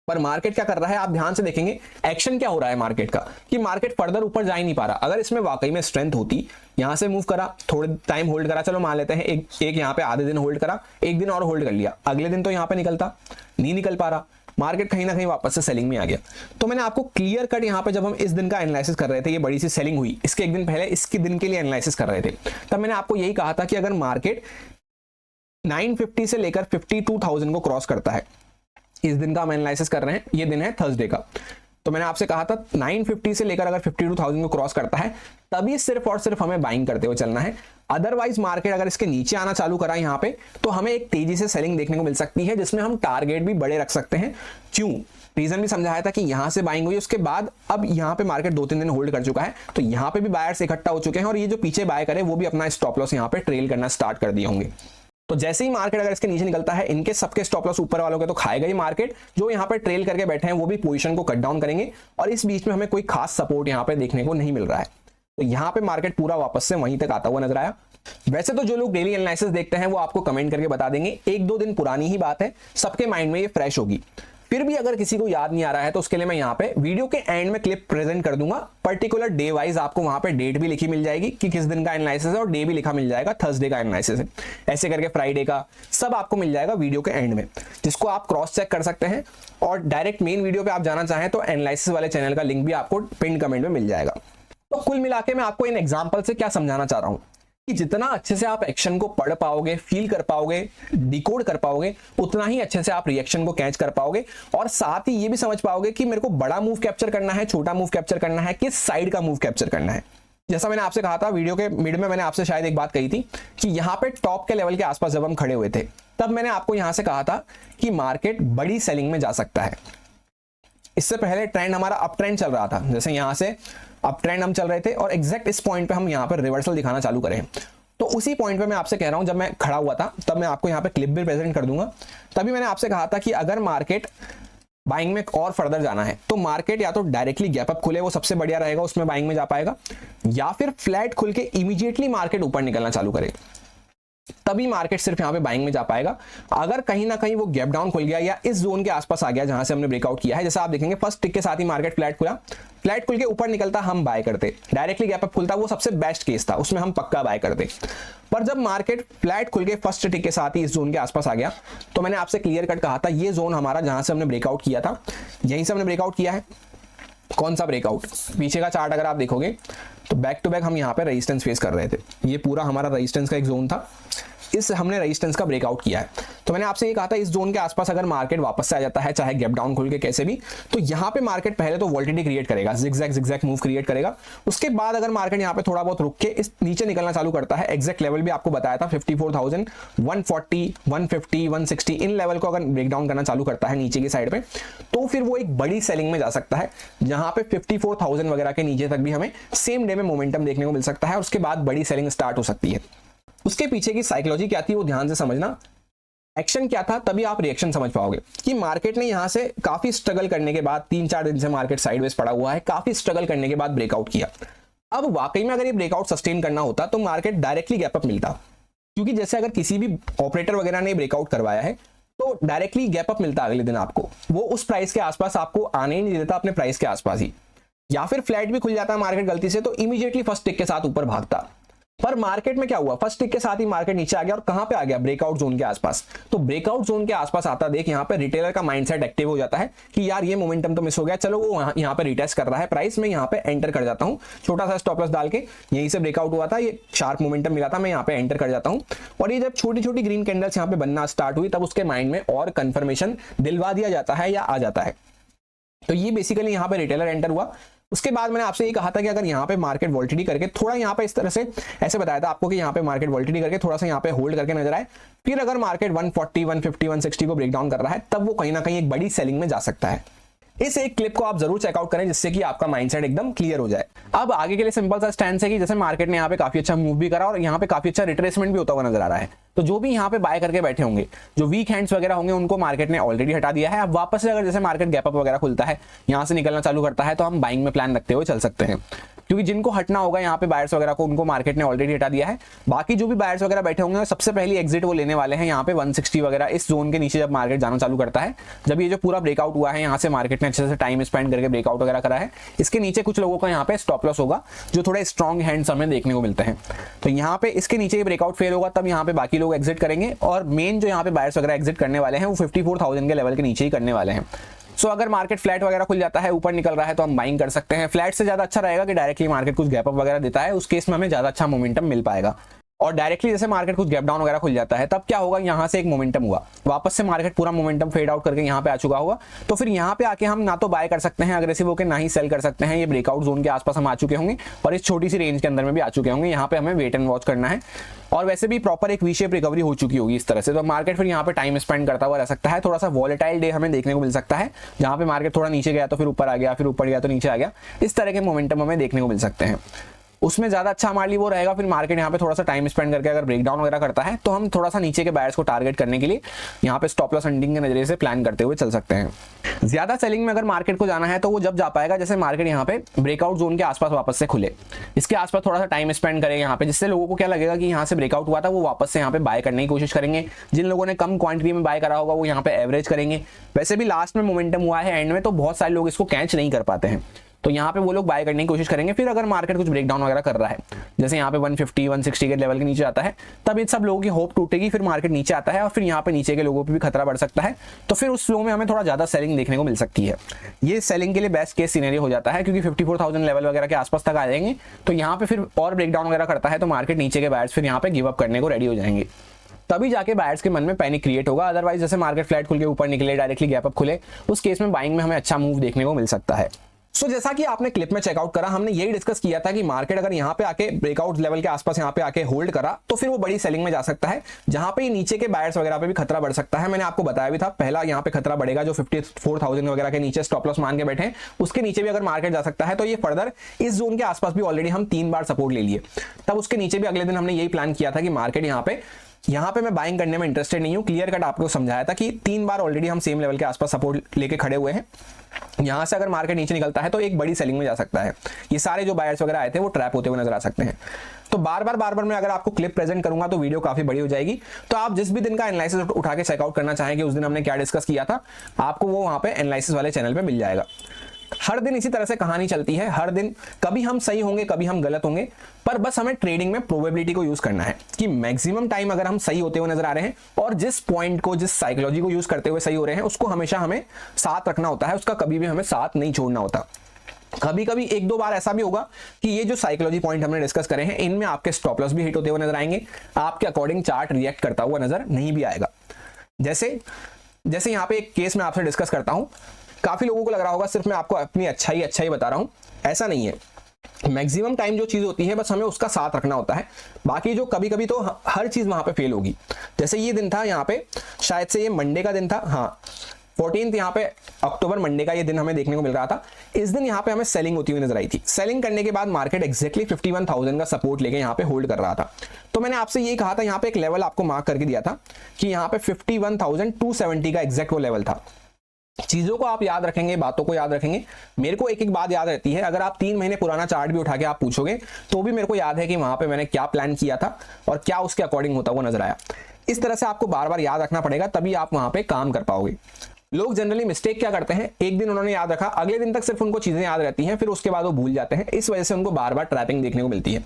पर मार्केट क्या कर रहा है, आप ध्यान से देखेंगे एक्शन क्या हो रहा है मार्केट का, कि मार्केट फर्दर ऊपर जा ही नहीं पा रहा। अगर इसमें वाकई में स्ट्रेंथ होती, यहां से मूव करा, थोड़े टाइम होल्ड करा, चलो मान लेते हैं एक यहाँ पे आधे दिन होल्ड करा, एक दिन और होल्ड कर लिया, अगले दिन तो यहाँ पे निकलता, नहीं निकल पा रहा, मार्केट कहीं ना कहीं वापस से सेलिंग में आ गया। तो मैंने आपको क्लियर कट यहाँ पे जब हम इस दिन का एनालिसिस कर रहे थे, ये बड़ी सी सेलिंग हुई, इसके एक दिन पहले इसके दिन के लिए एनालिसिस कर रहे थे, तब मैंने आपको यही कहा था कि अगर मार्केट 950 से लेकर 52,000 को क्रॉस करता है, इस दिन का हम एनालिसिस कर रहे हैं, ये दिन है थर्सडे का, तो मैंने आपसे कहा था 950 से लेकर अगर 52,000 को क्रॉस करता है तभी सिर्फ और सिर्फ हमें बाइंग करते हुए चलना है। अदरवाइज मार्केट अगर इसके नीचे आना चालू करा यहाँ पे तो हमें एक तेजी से सेलिंग देखने को मिल सकती है, जिसमें हम टारगेट भी बड़े रख सकते हैं। क्यों, रीजन भी समझाया था कि यहां से बाइंग हुई, उसके बाद अब यहां पे मार्केट 2-3 दिन होल्ड कर चुका है, तो यहां पे भी बायर्स इकट्ठा हो चुके हैं और ये जो पीछे बाय करे वो भी अपना स्टॉप लॉस यहां पे ट्रेल करना स्टार्ट कर दिए होंगे। तो जैसे ही मार्केट अगर इसके नीचे निकलता है, इनके सबके स्टॉप लॉस ऊपर वालों के तो खाएगा ही मार्केट, जो यहाँ पे ट्रेल करके बैठे हैं वो भी पोजीशन को कट डाउन करेंगे और इस बीच में हमें कोई खास सपोर्ट यहाँ पे देखने को नहीं मिल रहा है। तो यहाँ पे मार्केट पूरा वापस से वहीं तक आता हुआ नजर आया। वैसे तो जो लोग डेली एनालिसिस देखते हैं वो आपको कमेंट करके बता देंगे, 1-2 दिन पुरानी ही बात है, सबके माइंड में ये फ्रेश होगी। फिर भी अगर किसी को याद नहीं आ रहा है तो उसके लिए मैं यहाँ पे वीडियो के एंड में क्लिप प्रेजेंट कर दूंगा, पर्टिकुलर डे वाइज आपको वहां पे डेट भी लिखी मिल जाएगी कि किस दिन का एनालिसिस है और डे भी लिखा मिल जाएगा, थर्सडे का एनालिसिस है, ऐसे करके फ्राइडे का सब आपको मिल जाएगा वीडियो के एंड में, जिसको आप क्रॉस चेक कर सकते हैं। और डायरेक्ट मेन वीडियो पे आप जाना चाहें तो एनालिसिस वाले चैनल का लिंक भी आपको पिन कमेंट में मिल जाएगा। तो कुल मिला के मैं आपको इन एग्जाम्पल से क्या समझाना चाह रहा हूं कि जितना अच्छे से आप एक्शन को पढ़ पाओगे, फील कर पाओगे, डिकोड कर पाओगे, उतना ही अच्छे से आप रिएक्शन को कैच कर पाओगे और साथ ही ये भी समझ पाओगे कि मेरे को बड़ा मूव कैप्चर करना है, छोटा मूव कैप्चर करना है, किस साइड का मूव कैप्चर करना है। जैसा मैंने आपसे कहा था वीडियो के मिड में, मैंने आपसे शायद एक बात कही थी कि यहाँ पे टॉप के लेवल के आसपास जब हम खड़े हुए थे तब मैंने आपको यहां से कहा था कि मार्केट बड़ी सेलिंग में जा सकता है। इससे पहले ट्रेंड हमारा अप ट्रेंड चल रहा था, जैसे यहां से अप ट्रेंड हम चल रहे थे और एग्जैक्ट इस पॉइंट पे हम यहां पर रिवर्सल दिखाना चालू करें। तो उसी पॉइंट पे मैं आपसे कह रहा हूं, जब मैं खड़ा हुआ था तब मैं आपको यहां पे क्लिप भी प्रेजेंट कर दूंगा, तभी मैंने आपसे कहा था कि अगर मार्केट बाइंग में और फर्दर जाना है तो मार्केट या तो डायरेक्टली गैप अप खुले, वो सबसे बढ़िया रहेगा, उसमें बाइंग में जा पाएगा, या फिर फ्लैट खुल के इमीडिएटली मार्केट ऊपर निकलना चालू करे, तभी मार्केट सिर्फ यहां पे बाइंग में जा पाएगा। अगर कहीं ना कहीं वो गैप डाउन खुल गया या इस जोन के आसपास आ गया जहां से हमने ब्रेकआउट किया है, जैसा आप देखेंगे फर्स्ट टिक के साथ ही मार्केट फ्लैट खुला, फ्लैट खुल के ऊपर निकलता हम बाय करते, डायरेक्टली गैप अप खुलता वो सबसे बेस्ट केस था, उसमें हम पक्का बाय करते। पर जब मार्केट फ्लैट खुल के फर्स्ट टिक के साथ ही इस जोन के आसपास आ गया तो मैंने आपसे क्लियर कट कहा था ये जोन हमारा जहां से हमने ब्रेकआउट किया था, यहीं से हमने ब्रेकआउट किया है। कौन सा ब्रेकआउट, पीछे का चार्ट अगर आप देखोगे तो बैक टू बैक हम यहाँ पे रेजिस्टेंस फेस कर रहे थे, ये पूरा हमारा रेजिस्टेंस का एक जोन था, इस हमने रेजिस्टेंस का ब्रेकआउट किया है। तो मैंने आपसे ये कहा था इस जोन के आसपास अगर मार्केट वापस से आ जाता है, चाहे गैप डाउन खुल के कैसे भी, तो यहाँ पे मार्केट पहले तो वोल्टिलिटी क्रिएट करेगा, जिगजैग मूव क्रिएट करेगा। उसके बाद अगर मार्केट यहाँ पे थोड़ा बहुत रुक के इस नीचे निकलना चालू करता है, एग्जैक्ट लेवल भी आपको बताया था 54,000, 140, 150, 160 इन लेवल को अगर ब्रेक डाउन करना चालू करता है नीचे की साइड पे, तो फिर वो एक बड़ी सेलिंग में जा सकता है, जहां पे 54,000 वगैरह के नीचे तक भी हमें सेम डे में मोमेंटम देखने को मिल सकता है और उसके बाद बड़ी सेलिंग स्टार्ट हो सकती है। उसके पीछे की साइकोलॉजी क्या थी वो ध्यान से समझना, एक्शन क्या था, तभी आप रिएक्शन समझ पाओगे कि मार्केट ने यहां से काफी स्ट्रगल करने के बाद 3-4 दिन से मार्केट साइडवेज पड़ा हुआ है, काफी स्ट्रगल करने के बाद ब्रेकआउट किया। अब वाकई में अगर ये ब्रेकआउट सस्टेन करना होता तो मार्केट डायरेक्टली गैप अप मिलता, क्योंकि जैसे अगर किसी भी ऑपरेटर वगैरह ने ब्रेकआउट करवाया है तो डायरेक्टली गैप अप मिलता अगले दिन आपको, वो उस प्राइस के आसपास आपको आने ही नहीं देता, अपने प्राइस के आसपास ही, या फिर फ्लैट भी खुल जाता है मार्केट गलती से तो इमीडिएटली फर्स्ट टिक के साथ ऊपर भागता। पर मार्केट में क्या हुआ, फर्स्ट टिक के साथ ही मार्केट नीचे आ गया और कहां पे आ गया, ब्रेकआउट जोन के आसपास। तो ब्रेकआउट जोन के आसपास आता देख यहाँ पे रिटेलर का माइंडसेट एक्टिव हो जाता है कि यार ये मोमेंटम तो मिस हो गया, चलो वो यहाँ पे रिटेस्ट कर रहा है प्राइस, मैं यहाँ पे एंटर कर जाता हूँ, छोटा सा स्टॉप लॉस डाल के, यहीं से ब्रेकआउट हुआ था, ये शार्प मोमेंटम मिला था, मैं यहाँ पे एंटर कर जाता हूँ। और ये जब छोटी छोटी ग्रीन कैंडल्स यहाँ पे बनना स्टार्ट हुई तब उसके माइंड में और कंफर्मेशन दिलवा दिया जाता है या आ जाता है। तो ये बेसिकली यहाँ पे रिटेलर एंटर हुआ। उसके बाद मैंने आपसे ये कहा था कि अगर यहाँ पे मार्केट वोल्टिलिटी करके थोड़ा यहाँ पे इस तरह से ऐसे बताया था आपको कि यहाँ पे मार्केट वोल्टिलिटी करके थोड़ा सा यहाँ पे होल्ड करके नजर आए, फिर अगर मार्केट 140, 150, 160 को ब्रेक डाउन कर रहा है तब वो कहीं ना कहीं एक बड़ी सेलिंग में जा सकता है। इस एक क्लिप को आप जरूर चेकआउट करें जिससे कि आपका माइंडसेट एकदम क्लियर हो जाए। अब आगे के लिए सिंपल सा स्टैंड है कि जैसे मार्केट ने यहाँ पे काफी अच्छा मूव भी करा और यहाँ पे काफी अच्छा रिट्रेसमेंट भी होता हुआ नजर आ रहा है, तो जो भी यहाँ पे बाय करके बैठे होंगे, जो वीक हैंड्स वगैरह होंगे, उनको मार्केट ने ऑलरेडी हटा दिया है। अब वापस से अगर जैसे मार्केट गैप अप वगैरह खुलता है, यहाँ से निकलना चालू करता है, तो हम बाइंग में प्लान रखते हुए चल सकते हैं, क्योंकि जिनको हटना होगा यहाँ पे बायर्स वगैरह को, उनको मार्केट ने ऑलरेडी हटा दिया है। बाकी जो भी बायर्स वगैरह बैठे होंगे सबसे पहली एग्जिट वो लेने वाले हैं यहाँ पे 160 वगैरह इस जोन के नीचे जब मार्केट जाना चालू करता है, जब ये जो पूरा ब्रेकआउट हुआ है, यहाँ से मार्केट ने अच्छे से टाइम स्पेंड करके ब्रेकआउट वगैरह करा है, इसके नीचे कुछ लोगों का यहाँ पे स्टॉप लॉस होगा जो थोड़े स्ट्रॉन्ग हैंड्स हमें देखने को मिलते हैं। तो यहाँ पे इसके नीचे ब्रेकआउट फेल होगा तब यहाँ पे बाकी लोग एग्जिट करेंगे और मेन जो यहाँ पे बायर्स वगैरह एग्जिट करने वाले हैं वो 54,000 के लेवल के नीचे ही करने वाले हैं। सो अगर मार्केट फ्लैट वगैरह खुल जाता है, ऊपर निकल रहा है, तो हम बाइंग कर सकते हैं। फ्लैट से ज्यादा अच्छा रहेगा कि डायरेक्टली मार्केट कुछ गैप अप वगैरह देता है, उस केस में हमें ज्यादा अच्छा मोमेंटम मिल पाएगा। और डायरेक्टली जैसे मार्केट कुछ गैप डाउन वगैरह खुल जाता है, तब क्या होगा, यहाँ से एक मोमेंटम हुआ, वापस से मार्केट पूरा मोमेंटम फेड आउट करके यहाँ पे आ चुका होगा, तो फिर यहाँ पे आके हम ना तो बाय कर सकते हैं अग्रेसिव होकर, ना ही सेल कर सकते हैं। ये ब्रेकआउट जोन के आसपास हम आ चुके होंगे और इस छोटी सी रेंज के अंदर में भी आ चुके होंगे। यहाँ पे हमें वेट एंड वॉच करना है और वैसे भी प्रॉपर एक वी शेप रिकवरी हो चुकी होगी इस तरह से, तो मार्केट फिर यहाँ पे टाइम स्पेंड करता हुआ रह सकता है। थोड़ा सा वॉलेटाइल डे हमें देखने को मिल सकता है, जहाँ पे मार्केट थोड़ा नीचे गया तो फिर ऊपर आ गया, फिर ऊपर गया तो नीचे आ गया, इस तरह के मोमेंटम हमें देखने को मिल सकते हैं। उसमें ज्यादा अच्छा हमारे लिए वो रहेगा फिर मार्केट यहाँ पे थोड़ा सा टाइम स्पेंड करके अगर ब्रेकडाउन वगैरह करता है तो हम थोड़ा सा नीचे के बायर्स को टारगेट करने के लिए यहाँ पे स्टॉप लॉस हंटिंग के नजरिए से प्लान करते हुए चल सकते हैं। ज्यादा सेलिंग में अगर मार्केट को जाना है तो वो जब जा पाएगा जैसे मार्केट यहाँ पे ब्रेकआउट जोन के आसपास वापस से खुले, इसके आसपास थोड़ा सा टाइम स्पेंड करें यहाँ पे, जिससे लोगों को क्या लगेगा कि यहाँ से ब्रेकआउट हुआ था, वो वापस से यहाँ पे बाय करने की कोशिश करेंगे। जिन लोगों ने कम क्वांटिटी में बाय करा होगा वो यहाँ पे एवरेज करेंगे। वैसे भी लास्ट में मोमेंटम हुआ है एंड में, तो बहुत सारे लोग इसको कैच नहीं कर पाते हैं, तो यहाँ पे वो लोग बाय करने की कोशिश करेंगे। फिर अगर मार्केट कुछ ब्रेकडाउन वगैरह कर रहा है, जैसे यहाँ पे 150 160 के लेवल के नीचे आता है, तब इन सब लोगों की होप टूटेगी, फिर मार्केट नीचे आता है और फिर यहाँ पे नीचे के लोगों पे भी खतरा बढ़ सकता है, तो फिर उस फ्लो में हमें थोड़ा ज्यादा सेलिंग देखने को मिल सकती है। ये सेलिंग के लिए बेस्ट केस सिनेरियो हो जाता है, क्योंकि 54,000 लेवल वगैरह के आसपास तक आ जाएंगे, तो यहाँ पे फिर और ब्रेकडाउन वगैरह करता है तो मार्केट नीचे के बायर्स फिर यहाँ पे गिव अप करने को रेडी हो जाएंगे, तभी जाके बायर्स के मन में पैनिक क्रिएट होगा। अदरवाइज जैसे मार्केट फ्लैट खुल के ऊपर निकले, डायरेक्टली गैप अप खुले, उस केस में बाइंग में हमें अच्छा मूव देखने को मिल सकता है। जैसा कि आपने क्लिप में चेकआउट करा, हमने यही डिस्कस किया था कि मार्केट अगर यहाँ पे आके ब्रेकआउट लेवल के आसपास यहाँ पे आके होल्ड करा तो फिर वो बड़ी सेलिंग में जा सकता है, जहां पे नीचे के बायर्स वगैरह पे भी खतरा बढ़ सकता है। मैंने आपको बताया भी था, पहला यहाँ पे खतरा बढ़ेगा जो 54,000 वगैरह के नीचे स्टॉप लॉस मान के बैठे हैं, उसके नीचे भी अगर मार्केट जा सकता है, तो ये फर्दर इस जोन के आसपास भी ऑलरेडी हम 3 बार सपोर्ट ले लिए, तब उसके नीचे भी अगले दिन हमने यही प्लान किया था कि मार्केट यहाँ पे मैं बाइंग करने में इंटरेस्टेड नहीं हूँ। क्लियर कट आपको समझाया था कि 3 बार ऑलरेडी हम सेम लेवल के आसपास सपोर्ट लेके खड़े हुए हैं, यहां से अगर मार्केट नीचे निकलता है तो एक बड़ी सेलिंग में जा सकता है। ये सारे जो बायर्स वगैरह आए थे वो ट्रैप होते हुए नजर आ सकते हैं। तो बार बार मैं अगर आपको क्लिप प्रेजेंट करूंगा तो वीडियो काफी बड़ी हो जाएगी, तो आप जिस भी दिन का एनालिसिस उठा के चेकआउट करना चाहेंगे उस दिन हमने क्या डिस्कस किया था, आपको वो वहां पे एनालिसिस वाले चैनल पे मिल जाएगा। हर दिन इसी तरह से कहानी चलती है, हर दिन कभी हम सही होंगे कभी हम गलत होंगे, पर बस हमें ट्रेडिंग में प्रोबेबिलिटी को यूज करना है कि मैक्सिमम टाइम अगर हम सही होते हुए नजर आ रहे हैं और जिस पॉइंट को, जिस साइकोलॉजी को यूज करते हुए सही हो रहे हैं, उसको हमेशा हमें साथ रखना होता है, उसका कभी भी हमें साथ नहीं छोड़ना होता। कभी कभी 1-2 बार ऐसा भी होगा कि ये जो साइकोलॉजी पॉइंट हमने डिस्कस करे हैं इनमें आपके स्टॉप लॉस भी हिट होते हुए नजर आएंगे, आपके अकॉर्डिंग चार्ट रिएक्ट करता हुआ नजर नहीं भी आएगा। जैसे यहाँ पे एक केस मैं आपसे डिस्कस करता हूं, काफी लोगों को लग रहा होगा सिर्फ मैं आपको अपनी अच्छाई बता रहा हूं, ऐसा नहीं है। मैक्सिमम टाइम जो चीज होती है बस हमें उसका साथ रखना होता है, बाकी जो कभी कभी तो हर चीज वहां पे फेल होगी। जैसे ये दिन था यहाँ पे, शायद से ये मंडे का दिन था, हाँ 14 यहाँ पे अक्टूबर, मंडे का ये दिन हमें देखने को मिल रहा था। इस दिन यहाँ पे हमें सेलिंग होती हुई नजर आई थी। सेलिंग करने के बाद मार्केट एक्जैक्टली 51,000 का सपोर्ट लेके यहाँ पे होल्ड कर रहा था। तो मैंने आपसे यही कहा था, यहाँ पे एक लेवल आपको मार्क करके दिया था कि यहाँ पे 51,270 का एग्जैक्ट वो लेवल था। चीजों को आप याद रखेंगे, बातों को याद रखेंगे। मेरे को एक एक बात याद रहती है, अगर आप 3 महीने पुराना चार्ट भी उठा के आप पूछोगे तो भी मेरे को याद है कि वहां पे मैंने क्या प्लान किया था और क्या उसके अकॉर्डिंग होता हुआ नजर आया। इस तरह से आपको बार बार याद रखना पड़ेगा, तभी आप वहां पे काम कर पाओगे। लोग जनरली मिस्टेक क्या करते हैं, एक दिन उन्होंने याद रखा, अगले दिन तक सिर्फ उनको चीजें याद रहती हैं, फिर उसके बाद वो भूल जाते हैं। इस वजह से उनको बार बार ट्रैपिंग देखने को मिलती है।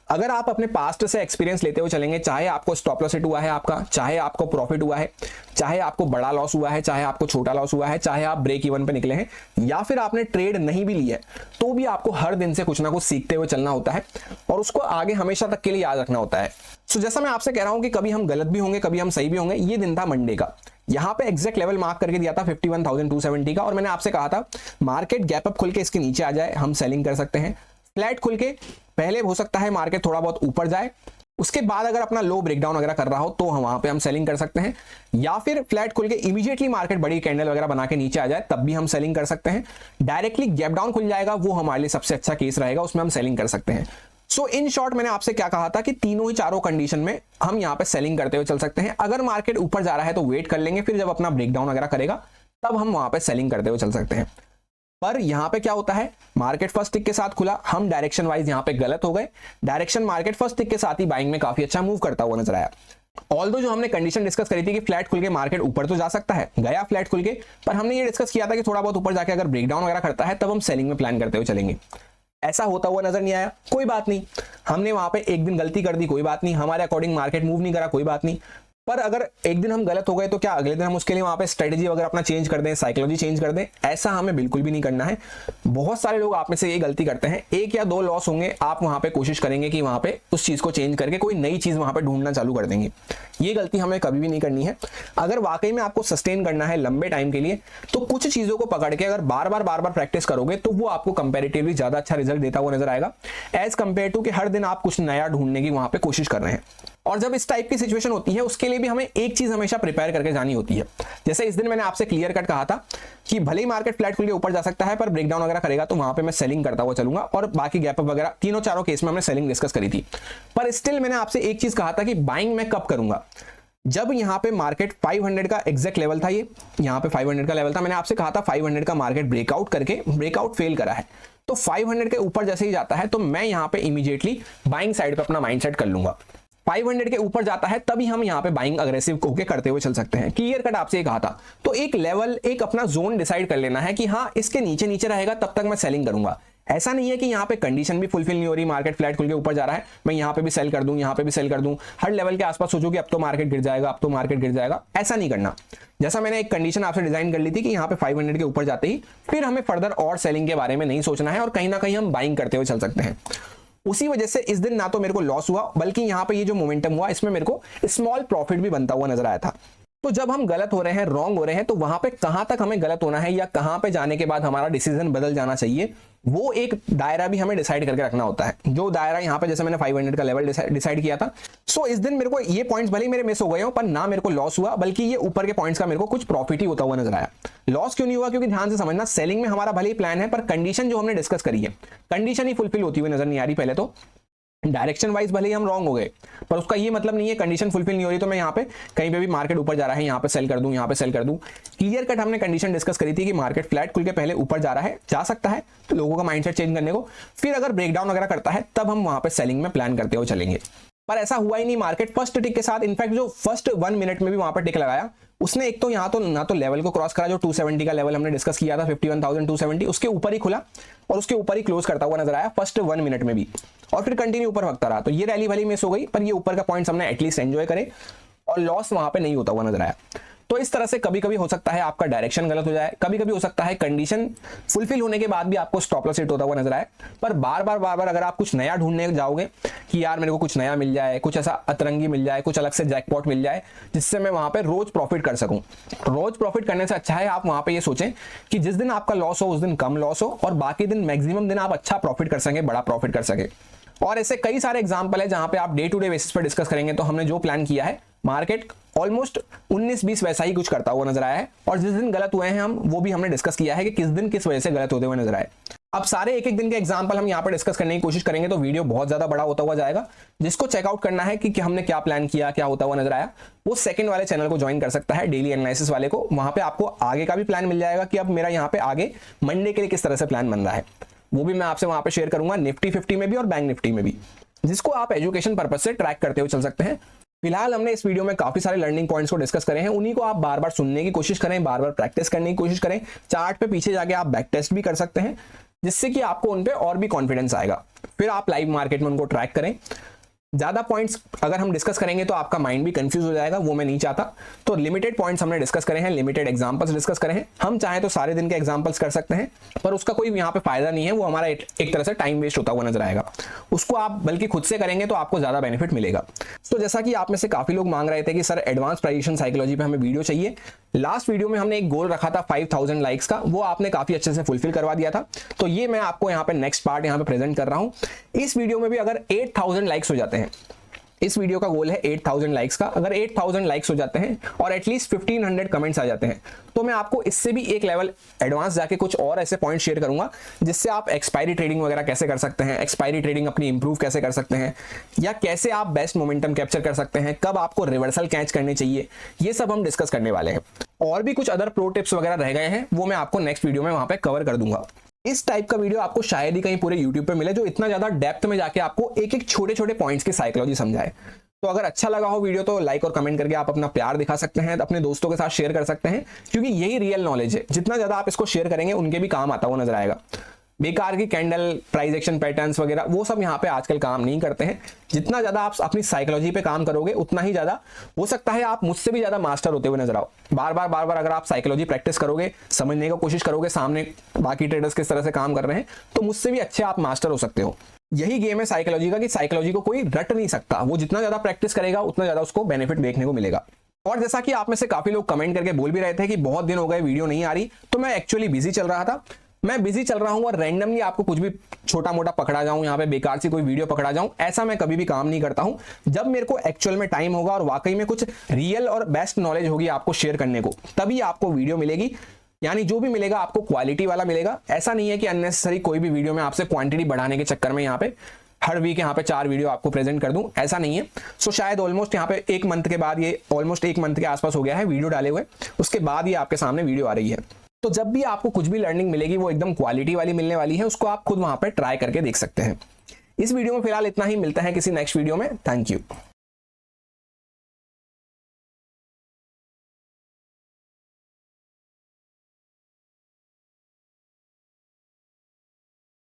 अगर आप अपने पास्ट से एक्सपीरियंस लेते हुए चलेंगे, चाहे आपको स्टॉप लॉस हिट हुआ है आपका, चाहे आपको प्रॉफिट हुआ है, चाहे आपको बड़ा लॉस हुआ है, चाहे आपको छोटा लॉस हुआ है, चाहे आप ब्रेक इवन पे निकले हैं या फिर आपने ट्रेड नहीं भी ली है, तो भी आपको हर दिन से कुछ ना कुछ सीखते हुए चलना होता है और उसको आगे हमेशा तक के लिए याद रखना होता है। सो जैसा मैं आपसे कह रहा हूं कि कभी हम गलत भी होंगे कभी हम सही भी होंगे। ये दिन था मंडे का, यहां पे एग्जैक्ट लेवल मार्क करके दिया था 51,270 का, और मैंने आपसे कहा था मार्केट गैप अप खुल के इसके नीचे आ जाए हम सेलिंग कर सकते हैं। फ्लैट खुल के पहले हो सकता है मार्केट थोड़ा बहुत ऊपर जाए, उसके बाद अगर अपना लो ब्रेकडाउन वगैरह कर रहा हो तो हम वहां पे हम सेलिंग कर सकते हैं, या फिर फ्लैट खुल के इमीडिएटली मार्केट बड़ी कैंडल वगैरह बना के नीचे आ जाए तब भी हम सेलिंग कर सकते हैं। डायरेक्टली गैप डाउन खुल जाएगा, वो हमारे लिए सबसे अच्छा केस रहेगा, उसमें हम सेलिंग कर सकते हैं। सो इन शॉर्ट मैंने आपसे क्या कहा था कि तीनों ही चारों कंडीशन में हम यहाँ पे सेलिंग करते हुए चल सकते हैं। अगर मार्केट ऊपर जा रहा है तो वेट कर लेंगे, फिर जब अपना ब्रेकडाउन वगैरह करेगा तब हम वहां पे सेलिंग करते हुए चल सकते हैं। पर यहां पे क्या होता है, मार्केट फर्स्ट टिक के साथ खुला, हम डायरेक्शन वाइज यहां पे गलत हो गए। डायरेक्शन मार्केट फर्स्ट टिक के साथ ही बाइंग में काफी अच्छा मूव करता हुआ नजर आया। ऑल्दो जो हमने कंडीशन डिस्कस करी थी कि फ्लैट खुल के मार्केट ऊपर तो जा सकता है, गया फ्लैट खुल के, पर हमने ये डिस्कस किया था कि थोड़ा बहुत ऊपर जाके अगर ब्रेकडाउन वगैरह करता है तब हम सेलिंग में प्लान करते हुए चलेंगे। ऐसा होता हुआ नजर नहीं आया, कोई बात नहीं। हमने वहां पे एक दिन गलती कर दी, कोई बात नहीं। हमारे अकॉर्डिंग मार्केट मूव नहीं करा, कोई बात नहीं। पर अगर एक दिन हम गलत हो गए तो क्या अगले दिन हम उसके लिए वहां पे स्ट्रेटेजी वगैरह अपना चेंज कर दें, साइकोलॉजी चेंज कर दें? ऐसा हमें बिल्कुल भी नहीं करना है। बहुत सारे लोग आप में से ये गलती करते हैं, 1 या 2 लॉस होंगे, आप वहां पे कोशिश करेंगे कि वहां पे उस चीज को चेंज करके कोई नई चीज वहां पे ढूंढना चालू कर देंगे। ये गलती हमें कभी भी नहीं करनी है। अगर वाकई में आपको सस्टेन करना है लंबे टाइम के लिए, तो कुछ चीजों को पकड़ के अगर बार बार प्रैक्टिस करोगे तो वो आपको कंपैरेटिवली ज्यादा अच्छा रिजल्ट देता हुआ नजर आएगा, एज कंपेयर टू कि हर दिन आप कुछ नया ढूंढने की वहां पे कोशिश कर रहे हैं। और जब इस टाइप की सिचुएशन होती है, उसके लिए भी हमें एक चीज हमेशा प्रिपेयर करके जानी होती है। जैसे इस दिन मैंने आपसे क्लियर कट कहा था कि भले ही मार्केट फ्लैट खुल के ऊपर जा सकता है, पर ब्रेकडाउन वगैरह करेगा तो वहां पे मैं सेलिंग करता हुआ चलूंगा, और बाकी गैप अप वगैरह तीनों चारों केस में हमने सेलिंग डिस्कस करी थी। पर स्टिल मैंने आपसे एक चीज कहा था कि बाइंग मैं कब करूंगा, जब यहां पे मार्केट 500 का एग्जैक्ट लेवल था, ये यहां पे 500 का लेवल था। मैंने आपसे कहा था 500 का मार्केट ब्रेकआउट करके ब्रेकआउट फेल करा है, तो 500 के ऊपर जैसे ही जाता है तो मैं यहां पे इमीडिएटली बाइंग साइड पे अपना माइंडसेट कर लूंगा। 500 के ऊपर जाता है तभी हम यहाँ पे बाइंग अग्रेसिव होके करते हुए चल सकते हैं। क्लियर कट आपसे कहा था। तो एक लेवल, एक अपना जोन डिसाइड कर लेना है कि हाँ, इसके नीचे नीचे रहेगा तब तक मैं सेलिंग करूंगा। ऐसा नहीं है कि यहाँ पे कंडीशन भी फुलफिल नहीं हो रही, मार्केट फ्लैट खुल के ऊपर जा रहा है, मैं यहाँ पे भी सेल कर दूं, यहाँ पे भी सेल कर दूं, हर लेवल के आसपास सोचूं कि अब तो मार्केट गिर जाएगा, अब तो मार्केट गिर जाएगा। ऐसा नहीं करना। जैसा मैंने एक कंडीशन आपसे डिजाइन कर ली थी कि यहाँ पे 500 के ऊपर जाते ही फिर हमें फर्दर और सेलिंग के बारे में नहीं सोचना है, और कहीं ना कहीं हम बाइंग करते हुए चल सकते हैं। उसी वजह से इस दिन ना तो मेरे को लॉस हुआ, बल्कि यहाँ पे ये जो मोमेंटम हुआ इसमें मेरे को स्मॉल प्रॉफिट भी बनता हुआ नजर आया था। तो जब हम गलत हो रहे हैं, रॉन्ग हो रहे हैं, तो वहां पे कहां तक हमें गलत होना है या कहां पे जाने के बाद हमारा डिसीजन बदल जाना चाहिए, वो एक दायरा भी हमें डिसाइड करके रखना होता है। जो दायरा यहाँ पे जैसे मैंने 500 का लेवल डिसाइड किया था, सो इस दिन मेरे को ये पॉइंट्स भले ही मेरे मिस हो गए हो, पर ना मेरे को लॉस हुआ, बल्कि ये ऊपर के पॉइंट्स का मेरे को कुछ प्रॉफिट ही होता हुआ नजर आया। लॉस क्यों नहीं हुआ? क्योंकि ध्यान से समझना, सेलिंग में हमारा भले ही प्लान है, पर कंडीशन जो हमने डिस्कस करी है, कंडीशन ही फुलफिल होती हुई नजर नहीं आ रही। पहले तो डायरेक्शन वाइज भले ही हम रॉन्ग हो गए, पर उसका ये मतलब नहीं है कंडीशन फुलफिल नहीं हो रही तो मैं यहाँ पे कहीं पे भी मार्केट ऊपर जा रहा है यहाँ पे सेल कर दूं, यहाँ पे सेल कर दूं। क्लियर कट हमने कंडीशन डिस्कस करी थी कि मार्केट फ्लैट खुल के पहले ऊपर जा रहा है, जा सकता है, तो लोगों का माइंडसेट चेंज करने को, फिर अगर ब्रेकडाउन वगैरह करता है तब हम वहां पे सेलिंग में प्लान करते हुए चलेंगे। पर ऐसा हुआ ही नहीं। मार्केट फर्स्ट टिक के साथ, इनफैक्ट जो फर्स्ट 1 मिनट में भी वहां पर टिक लगाया, उसने एक तो यहाँ तो ना तो लेवल को क्रॉस करा, जो 270 का लेवल हमने डिस्कस किया था 51,270, उसके ऊपर ही खुला और उसके ऊपर ही क्लोज करता हुआ नजर आया फर्स्ट 1 मिनट में भी, और फिर कंटिन्यू ऊपर भगता रहा। तो ये रैली भली मिस हो गई, पर ये ऊपर का पॉइंट्स हमने एटलीस्ट एंजॉय करे और लॉस वहां पे नहीं होता हुआ नजर आया। तो इस तरह से कभी कभी हो सकता है आपका डायरेक्शन गलत हो जाए, कभी कभी हो सकता है कंडीशन फुलफिल होने के बाद भी आपको स्टॉप लॉस हिट होता हुआ नजर आए। पर बार बार अगर आप कुछ नया ढूंढने जाओगे कि यार मेरे को कुछ नया मिल जाए, कुछ ऐसा अतरंगी मिल जाए, कुछ अलग से जैकपॉट मिल जाए जिससे मैं वहां पे रोज प्रॉफिट कर सकूं, रोज प्रॉफिट करने से अच्छा है आप वहां पे ये सोचें कि जिस दिन आपका लॉस हो उस दिन कम लॉस हो और बाकी दिन मैक्सिमम दिन आप अच्छा प्रॉफिट कर सके, बड़ा प्रॉफिट कर सके। और ऐसे कई सारे एग्जांपल है जहां पे आप डे टू डे बेसिस पर डिस्कस करेंगे तो हमने जो प्लान किया है, मार्केट ऑलमोस्ट 19-20 वैसा ही कुछ करता हुआ नजर आया है। और जिस दिन गलत हुए हैं हम, वो भी हमने डिस्कस किया है कि किस दिन किस वजह से गलत होते हुए नजर आए। अब सारे एक एक दिन के एग्जांपल हम यहाँ पर डिस्कस करने की कोशिश करेंगे तो वीडियो बहुत ज्यादा बड़ा होता हुआ जाएगा। जिसको चेकआउट करना है कि हमने क्या प्लान किया, क्या होता हुआ नजर आया, वो सेकंड वाले चैनल को ज्वाइन कर सकता है, डेली एनालिसिस वाले को। वहां पे आपको आगे का भी प्लान मिल जाएगा कि अब मेरा यहाँ पे आगे मंडे के लिए किस तरह से प्लान बन रहा है, वो भी मैं आपसे वहां पे शेयर करूंगा, निफ्टी 50 में भी और बैंक निफ्टी में भी, जिसको आप एजुकेशन पर्पज से ट्रैक करते हुए चल सकते हैं। फिलहाल हमने इस वीडियो में काफी सारे लर्निंग पॉइंट्स को डिस्कस करे हैं, उन्हीं को आप बार बार सुनने की कोशिश करें, बार बार प्रैक्टिस करने की कोशिश करें। चार्ट पे पीछे जाके आप बैक टेस्ट भी कर सकते हैं, जिससे कि आपको उन पे और भी कॉन्फिडेंस आएगा। फिर आप लाइव मार्केट में उनको ट्रैक करें। ज्यादा पॉइंट्स अगर हम डिस्कस करेंगे तो आपका माइंड भी कंफ्यूज हो जाएगा, वो मैं नहीं चाहता। तो लिमिटेड पॉइंट्स हमने डिस्कस करे हैं, लिमिटेड एग्जांपल्स डिस्कस करे हैं। हम चाहे तो सारे दिन के एग्जांपल्स कर सकते हैं, पर उसका कोई यहाँ पे फायदा नहीं है, वो हमारा एक तरह से टाइम वेस्ट होता हुआ नजर आएगा। उसको आप बल्कि खुद से करेंगे तो आपको ज्यादा बेनिफिट मिलेगा। तो जैसा कि आप में से काफी लोग मांग रहे थे कि सर एडवांस प्राइजेशन साइकोलॉजी पे हमें वीडियो चाहिए, लास्ट वीडियो में हमने एक गोल रखा था 5000 लाइक्स का, वो आपने काफी अच्छे से फुलफिल करवा दिया था। तो ये मैं आपको यहाँ पे नेक्स्ट पार्ट यहाँ पे प्रेजेंट कर रहा हूँ। इस वीडियो में भी अगर 8000 लाइक्स हो जाते हैं, इस वीडियो का गोल है 8000 लाइक्स का, अगर 8000 लाइक्स हो जाते हैं और एटलीस्ट 1500 कमेंट्स आ जाते हैं, तो मैं आपको इससे भी एक लेवल एडवांस जाके कुछ और ऐसे पॉइंट शेयर करूंगा जिससे आप एक्सपायरी ट्रेडिंग वगैरह कैसे कर सकते हैं, एक्सपायरी ट्रेडिंग अपनी इंप्रूव कैसे कर सकते हैं, या कैसे आप बेस्ट मोमेंटम कैप्चर कर सकते हैं, कब आपको रिवर्सल कैच करने चाहिए, ये सब हम डिस्कस करने वाले हैं। और भी कुछ अदर प्रो टिप्स वगैरह रह गए हैं, वो मैं आपको नेक्स्ट वीडियो में वहां पे कवर कर दूंगा। इस टाइप का वीडियो आपको शायद ही कहीं पूरे YouTube पे मिले जो इतना ज्यादा डेप्थ में जाके आपको एक एक छोटे छोटे पॉइंट्स की साइकोलॉजी समझाए। तो अगर अच्छा लगा हो वीडियो तो लाइक और कमेंट करके आप अपना प्यार दिखा सकते हैं, अपने दोस्तों के साथ शेयर कर सकते हैं, क्योंकि यही रियल नॉलेज है। जितना ज्यादा आप इसको शेयर करेंगे उनके भी काम आता हुआ नजर आएगा। बेकार की कैंडल प्राइस एक्शन पैटर्न्स वगैरह वो सब यहाँ पे आजकल काम नहीं करते हैं। जितना ज्यादा आप अपनी साइकोलॉजी पे काम करोगे उतना ही ज्यादा हो सकता है आप मुझसे भी ज्यादा मास्टर होते हुए नजर आओ। बार बार अगर आप साइकोलॉजी प्रैक्टिस करोगे, समझने की कोशिश करोगे सामने बाकी ट्रेडर्स किस तरह से काम कर रहे हैं, तो मुझसे भी अच्छे आप मास्टर हो सकते हो। यही गेम है साइकोलॉजी का कि साइकोलॉजी को कोई रट नहीं सकता, वो जितना ज्यादा प्रैक्टिस करेगा उतना ज्यादा उसको बेनिफिट देखने को मिलेगा। और जैसा कि आप में से काफी लोग कमेंट करके बोल भी रहे थे कि बहुत दिन हो गए वीडियो नहीं आ रही, तो मैं एक्चुअली बिजी चल रहा था। मैं बिजी चल रहा हूं और रैंडमली आपको कुछ भी छोटा मोटा पकड़ा जाऊं, यहाँ पे बेकार सी कोई वीडियो पकड़ा जाऊं, ऐसा मैं कभी भी काम नहीं करता हूं। जब मेरे को एक्चुअल में टाइम होगा और वाकई में कुछ रियल और बेस्ट नॉलेज होगी आपको शेयर करने को, तभी आपको वीडियो मिलेगी। यानी जो भी मिलेगा आपको क्वालिटी वाला मिलेगा। ऐसा नहीं है कि अननेसेसरी कोई भी वीडियो में आपसे क्वांटिटी बढ़ाने के चक्कर में यहाँ पे हर वीक यहाँ पे 4 वीडियो आपको प्रेजेंट कर दूं, ऐसा नहीं है। सो शायद ऑलमोस्ट यहाँ पे 1 मंथ के बाद, ये ऑलमोस्ट 1 मंथ के आसपास हो गया है वीडियो डाले हुए, उसके बाद ये आपके सामने वीडियो आ रही है। तो जब भी आपको कुछ भी लर्निंग मिलेगी वो एकदम क्वालिटी वाली मिलने वाली है, उसको आप खुद वहां पे ट्राई करके देख सकते हैं। इस वीडियो में फिलहाल इतना ही, मिलता है किसी नेक्स्ट वीडियो में। Thank you.